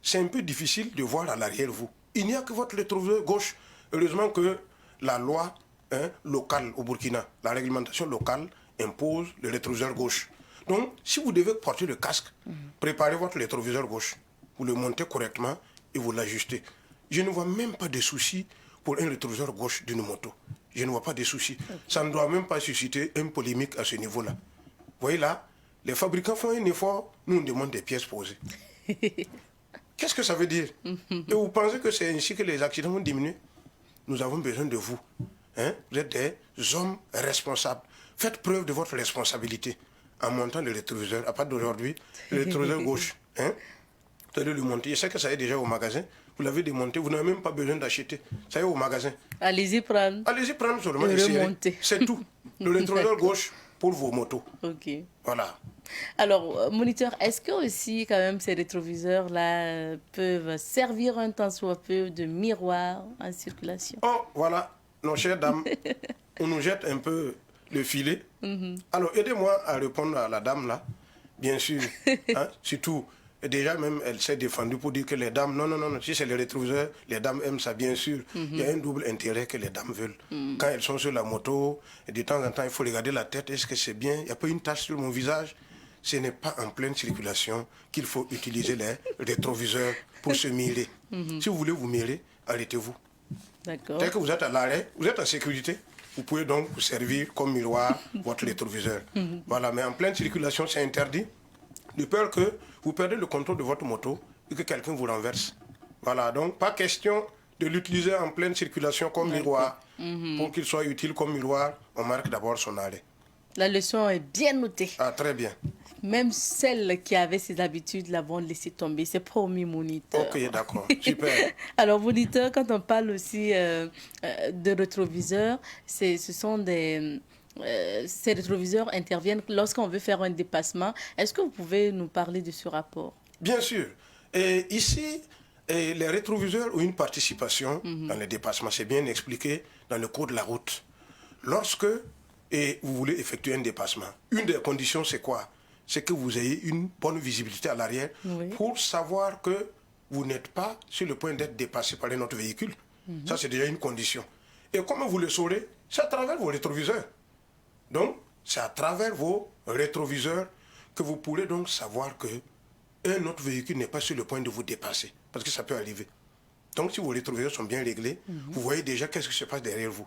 Speaker 6: c'est un peu difficile de voir à l'arrière vous. Il n'y a que votre rétroviseur gauche. Heureusement que la loi locale au Burkina, la réglementation locale impose le rétroviseur gauche. Donc, si vous devez porter le casque, préparez votre rétroviseur gauche. Vous le montez correctement et vous l'ajustez. Je ne vois même pas de souci pour un rétroviseur gauche d'une moto. Je ne vois pas de souci. Ça ne doit même pas susciter une polémique à ce niveau-là. Vous voyez là, les fabricants font un effort, nous on demande des pièces posées. Qu'est-ce que ça veut dire? Et vous pensez que c'est ainsi que les accidents vont diminuer? Nous avons besoin de vous. Vous êtes des hommes responsables. Faites preuve de votre responsabilité en montant le rétroviseur. À partir d'aujourd'hui, le rétroviseur gauche. Vous allez le monter. Je sais que ça est déjà au magasin. Vous l'avez démonté. Vous n'avez même pas besoin d'acheter. Ça est au magasin.
Speaker 1: Allez-y prendre.
Speaker 6: Allez-y prendre seulement. C'est tout. Le rétroviseur gauche pour vos motos.
Speaker 1: Ok.
Speaker 6: Voilà.
Speaker 1: Alors, moniteur, est-ce que aussi, quand même, ces rétroviseurs-là peuvent servir un temps soit peu de miroir en circulation?
Speaker 6: Oh, voilà, nos chères dames, on nous jette un peu le filet. Alors, aidez-moi à répondre à la dame là, bien sûr. Surtout, déjà même, elle s'est défendue pour dire que les dames, non, si c'est les rétroviseurs, les dames aiment ça, bien sûr. Il y a un double intérêt que les dames veulent. Quand elles sont sur la moto, et de temps en temps, il faut regarder la tête, est-ce que c'est bien? Il n'y a pas une tache sur mon visage? Ce n'est pas en pleine circulation qu'il faut utiliser les rétroviseurs pour se mirer. Si vous voulez vous mirer, arrêtez-vous.
Speaker 1: D'accord.
Speaker 6: Dès que vous êtes à l'arrêt, vous êtes en sécurité, vous pouvez donc vous servir comme miroir votre rétroviseur. Voilà, mais en pleine circulation, c'est interdit, de peur que vous perdez le contrôle de votre moto et que quelqu'un vous renverse. Voilà, donc pas question de l'utiliser en pleine circulation comme miroir. Pour qu'il soit utile comme miroir, on marque d'abord son arrêt.
Speaker 1: La leçon est bien notée.
Speaker 6: Ah, très bien.
Speaker 1: Même celles qui avaient ces habitudes-là vont laisser tomber. C'est promis, moniteur.
Speaker 6: Ok, d'accord. Super.
Speaker 1: Alors, moniteur, quand on parle aussi de rétroviseurs, ces rétroviseurs interviennent lorsqu'on veut faire un dépassement. Est-ce que vous pouvez nous parler de ce rapport?
Speaker 6: Bien sûr. Et ici, les rétroviseurs ont une participation dans les dépassements. C'est bien expliqué dans le code de la route. Lorsque vous voulez effectuer un dépassement, une des conditions, c'est quoi? C'est que vous ayez une bonne visibilité à l'arrière pour savoir que vous n'êtes pas sur le point d'être dépassé par un autre véhicule. Ça, c'est déjà une condition. Et comment vous le saurez? C'est à travers vos rétroviseurs. Donc, c'est à travers vos rétroviseurs que vous pourrez donc savoir que un autre véhicule n'est pas sur le point de vous dépasser. Parce que ça peut arriver. Donc, si vos rétroviseurs sont bien réglés, vous voyez déjà qu'est-ce qui se passe derrière vous.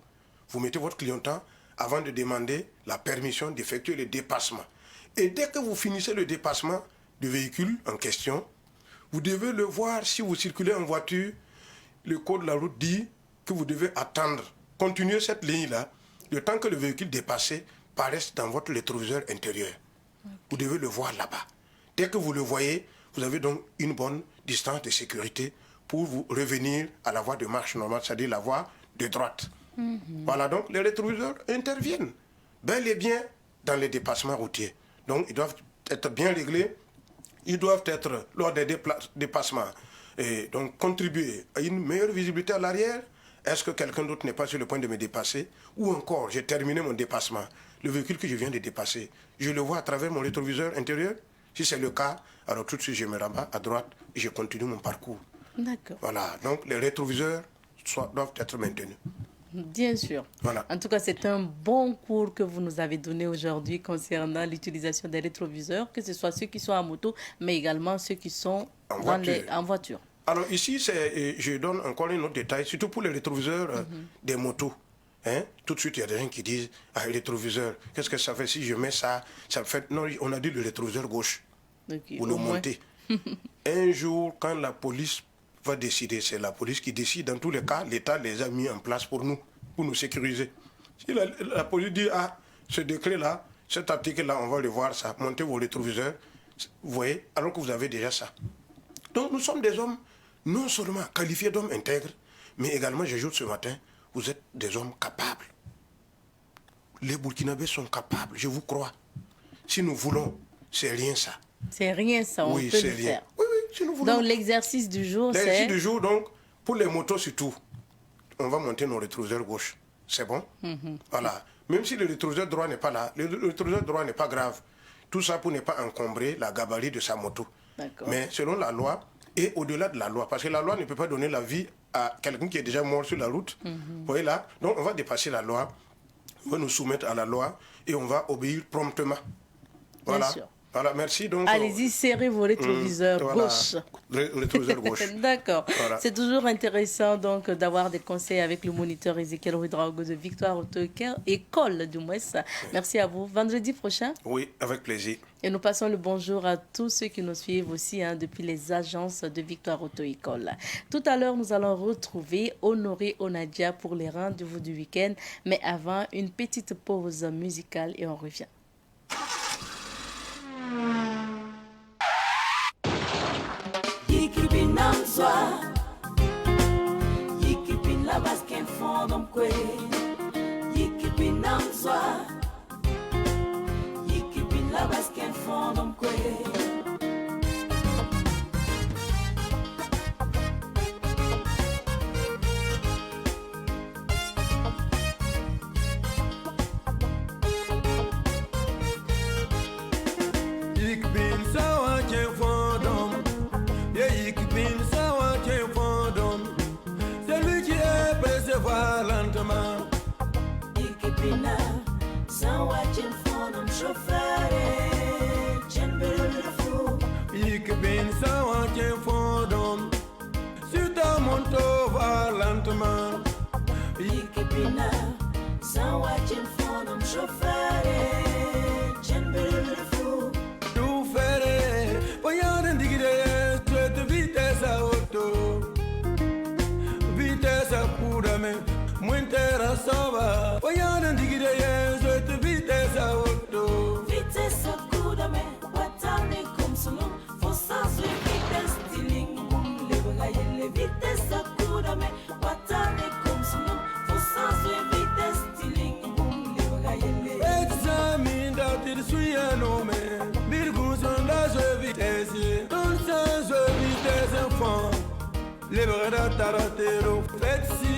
Speaker 6: Vous mettez votre clignotant avant de demander la permission d'effectuer le dépassement. Et dès que vous finissez le dépassement du véhicule en question, vous devez le voir si vous circulez en voiture. Le code de la route dit que vous devez attendre, continuer cette ligne-là, le temps que le véhicule dépassé paraisse dans votre rétroviseur intérieur. Vous devez le voir là-bas. Dès que vous le voyez, vous avez donc une bonne distance de sécurité pour vous revenir à la voie de marche normale, c'est-à-dire la voie de droite. Voilà, donc les rétroviseurs interviennent bel et bien dans les dépassements routiers. Donc, ils doivent être bien réglés. Ils doivent être, lors des dépassements, et donc contribuer à une meilleure visibilité à l'arrière. Est-ce que quelqu'un d'autre n'est pas sur le point de me dépasser? Ou encore, j'ai terminé mon dépassement. Le véhicule que je viens de dépasser, je le vois à travers mon rétroviseur intérieur? Si c'est le cas, alors tout de suite, je me rabats à droite et je continue mon parcours.
Speaker 1: D'accord.
Speaker 6: Voilà, donc les rétroviseurs doivent être maintenus.
Speaker 1: Bien sûr.
Speaker 6: Voilà.
Speaker 1: En tout cas, c'est un bon cours que vous nous avez donné aujourd'hui concernant l'utilisation des rétroviseurs, que ce soit ceux qui sont en moto, mais également ceux qui sont en voiture.
Speaker 6: Alors ici, je donne encore un autre détail, surtout pour les rétroviseurs des motos. Tout de suite, il y a des gens qui disent, ah, le rétroviseur, qu'est-ce que ça fait si je mets ça? Ça fait... Non, on a dit le rétroviseur gauche.
Speaker 1: Okay,
Speaker 6: vous le montez. Un jour, quand la police va décider, c'est la police qui décide. Dans tous les cas, l'État les a mis en place pour nous sécuriser. Si la police dit, ah, ce décret-là, cet article-là, on va le voir, ça, montez vos rétroviseurs, vous voyez, alors que vous avez déjà ça. Donc nous sommes des hommes non seulement qualifiés d'hommes intègres, mais également, j'ajoute ce matin, vous êtes des hommes capables. Les Burkinabés sont capables, je vous crois. Si nous voulons, c'est rien ça.
Speaker 1: C'est rien ça, on peut le faire.
Speaker 6: Oui, si nous voulons.
Speaker 1: Donc l'exercice du jour, c'est...
Speaker 6: L'exercice du jour, donc, pour les motos surtout, on va monter nos rétroviseurs gauche. C'est bon? Voilà. Même si le rétroviseur droit n'est pas là, le rétroviseur droit n'est pas grave. Tout ça pour ne pas encombrer la gabarit de sa moto. Mais selon la loi, et au-delà de la loi, parce que la loi ne peut pas donner la vie à quelqu'un qui est déjà mort sur la route. Vous voyez là? Donc on va dépasser la loi, on va nous soumettre à la loi et on va obéir promptement. Voilà. Bien sûr. Voilà, merci. Donc,
Speaker 1: allez-y, serrez vos rétroviseurs gauche.
Speaker 6: Rétroviseur gauche.
Speaker 1: D'accord. Voilà. C'est toujours intéressant donc d'avoir des conseils avec le moniteur Ezekiel Ouedraogo de Victoire Auto-École du moins. Merci à vous. Vendredi prochain?
Speaker 6: Oui, avec plaisir.
Speaker 1: Et nous passons le bonjour à tous ceux qui nous suivent aussi depuis les agences de Victoire Auto-École. Tout à l'heure, nous allons retrouver Honoré Onadia pour les rendez-vous du week-end. Mais avant, une petite pause musicale et on revient.
Speaker 7: Yikipinamzwa Yikipina basken fondom kwe Yikipinamzwa Yikipina basken fondom kwe Yikipina, sans watching for them chauffeur,
Speaker 8: Yikipin, sans watching for them, sur ta moto va lentement.
Speaker 7: Yikipina, sans watching for them chauffeur,
Speaker 8: tout faire, voyons indigner, tu vitesse à auto, vitesse à coudame. Muintera sova, oyana ndigire yezo te vitesse a auto.
Speaker 7: Vitesse a kudame, watane kumsulum, fossas we vitesse tiling bum lebra yele. Vitesse a kudame, watane kumsulum, fossas we vitesse tiling bum lebra yele.
Speaker 8: Examine that il suit un homme, birgus on la vitesse, ton sens vitesse enfant, lebra taratero, faites si.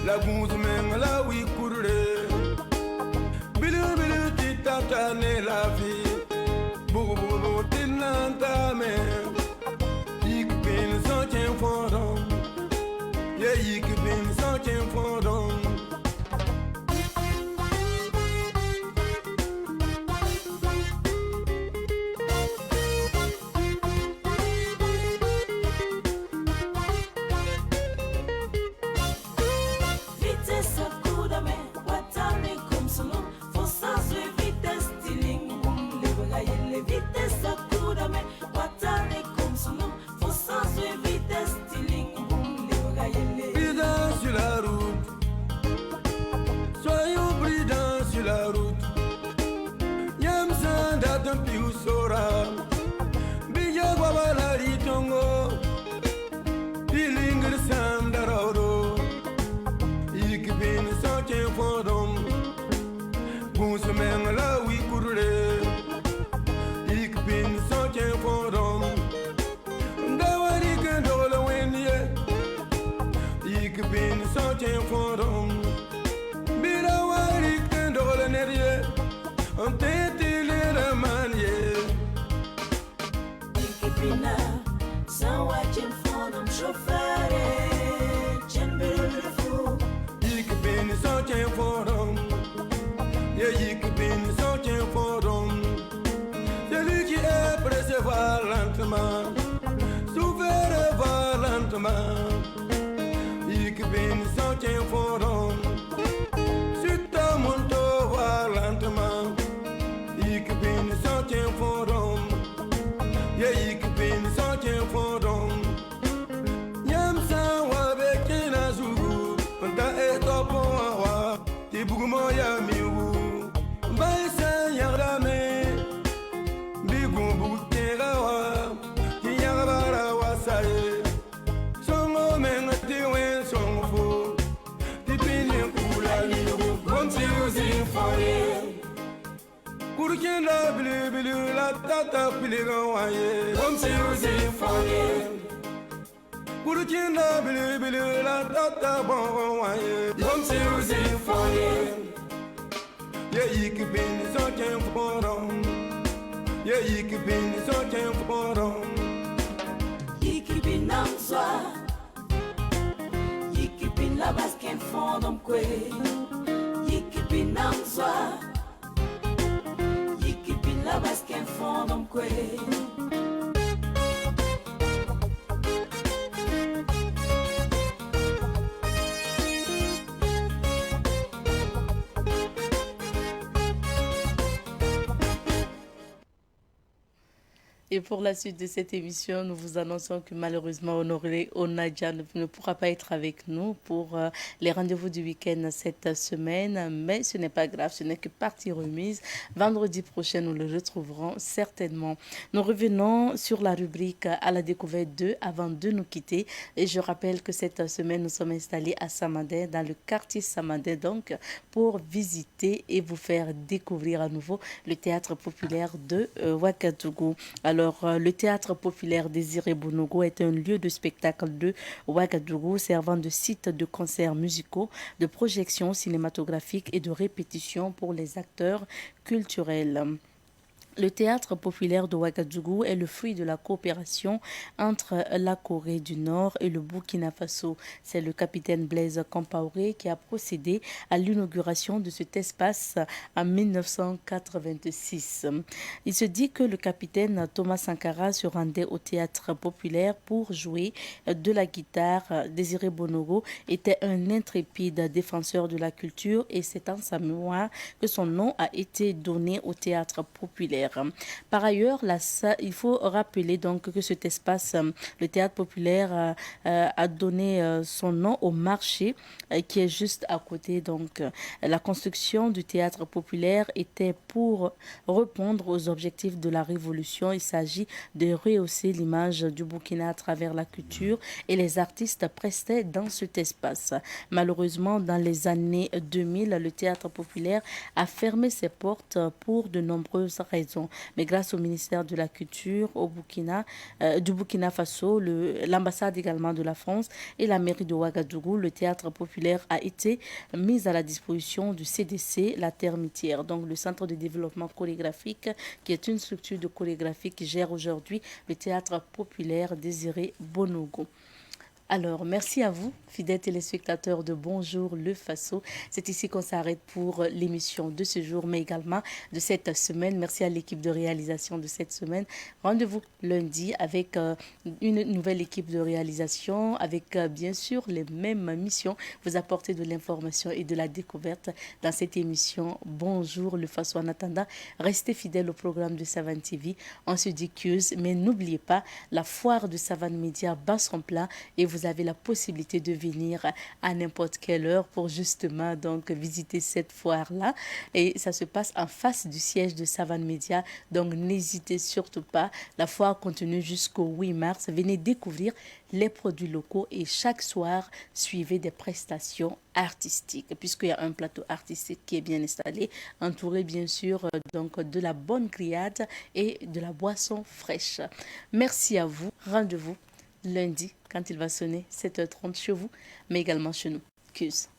Speaker 9: La goutte même la oui courre. Bilu bilu titata ne la vie. Bougou bougou tinanta me. Ik bin sans tien fondant. Yeah, ik bin sans tien fondant.
Speaker 8: Burkina bili bili la tata piligawaye. Comme si vous y fallait. Burkina bili bili la tata bonwaye. Comme si vous y fallait. Yeah, you could be the sort of forum. Yeah, you could be the sort of forum.
Speaker 7: Yikipi namswa, yikipi la basken fondom kwe. Yikipi namswa, yikipi la basken fondom kwe.
Speaker 1: Et pour la suite de cette émission, nous vous annonçons que malheureusement, Honoré Onadja ne pourra pas être avec nous pour les rendez-vous du week-end cette semaine. Mais ce n'est pas grave, ce n'est que partie remise. Vendredi prochain, nous le retrouverons certainement. Nous revenons sur la rubrique à la découverte 2 avant de nous quitter. Et je rappelle que cette semaine, nous sommes installés à Samadin, dans le quartier Samadin, donc, pour visiter et vous faire découvrir à nouveau le théâtre populaire de Ouagadougou. Alors, le théâtre populaire Désiré Bonogo est un lieu de spectacle de Ouagadougou servant de site de concerts musicaux, de projections cinématographiques et de répétitions pour les acteurs culturels. Le théâtre populaire de Ouagadougou est le fruit de la coopération entre la Corée du Nord et le Burkina Faso. C'est le capitaine Blaise Compaoré qui a procédé à l'inauguration de cet espace en 1986. Il se dit que le capitaine Thomas Sankara se rendait au théâtre populaire pour jouer de la guitare. Désiré Bonogo était un intrépide défenseur de la culture et c'est en sa mémoire que son nom a été donné au théâtre populaire. Par ailleurs, il faut rappeler donc que cet espace, le théâtre populaire, a donné son nom au marché qui est juste à côté. Donc, la construction du théâtre populaire était pour répondre aux objectifs de la révolution. Il s'agit de rehausser l'image du Burkina à travers la culture et les artistes prestaient dans cet espace. Malheureusement, dans les années 2000, le théâtre populaire a fermé ses portes pour de nombreuses raisons. Mais grâce au ministère de la Culture du Burkina Faso, l'ambassade également de la France et la mairie de Ouagadougou, le théâtre populaire a été mis à la disposition du CDC, la Termitière, donc le Centre de développement chorégraphique, qui est une structure de chorégraphie qui gère aujourd'hui le théâtre populaire Désiré Bonogo. Alors, merci à vous, fidèles téléspectateurs de Bonjour le Faso. C'est ici qu'on s'arrête pour l'émission de ce jour, mais également de cette semaine. Merci à l'équipe de réalisation de cette semaine. Rendez-vous lundi avec une nouvelle équipe de réalisation, avec bien sûr les mêmes missions. Vous apporter de l'information et de la découverte dans cette émission Bonjour le Faso. En attendant, restez fidèles au programme de Savane TV. On se dit cues, mais n'oubliez pas, la foire de Savane Média bat son plein et vous avez la possibilité de venir à n'importe quelle heure pour justement donc visiter cette foire-là. Et ça se passe en face du siège de Savane Média. Donc n'hésitez surtout pas. La foire continue jusqu'au 8 mars. Venez découvrir les produits locaux et chaque soir, suivez des prestations artistiques puisqu'il y a un plateau artistique qui est bien installé, entouré bien sûr donc de la bonne grillade et de la boisson fraîche. Merci à vous. Rendez-vous lundi quand il va sonner 7h30 chez vous, mais également chez nous. Cues.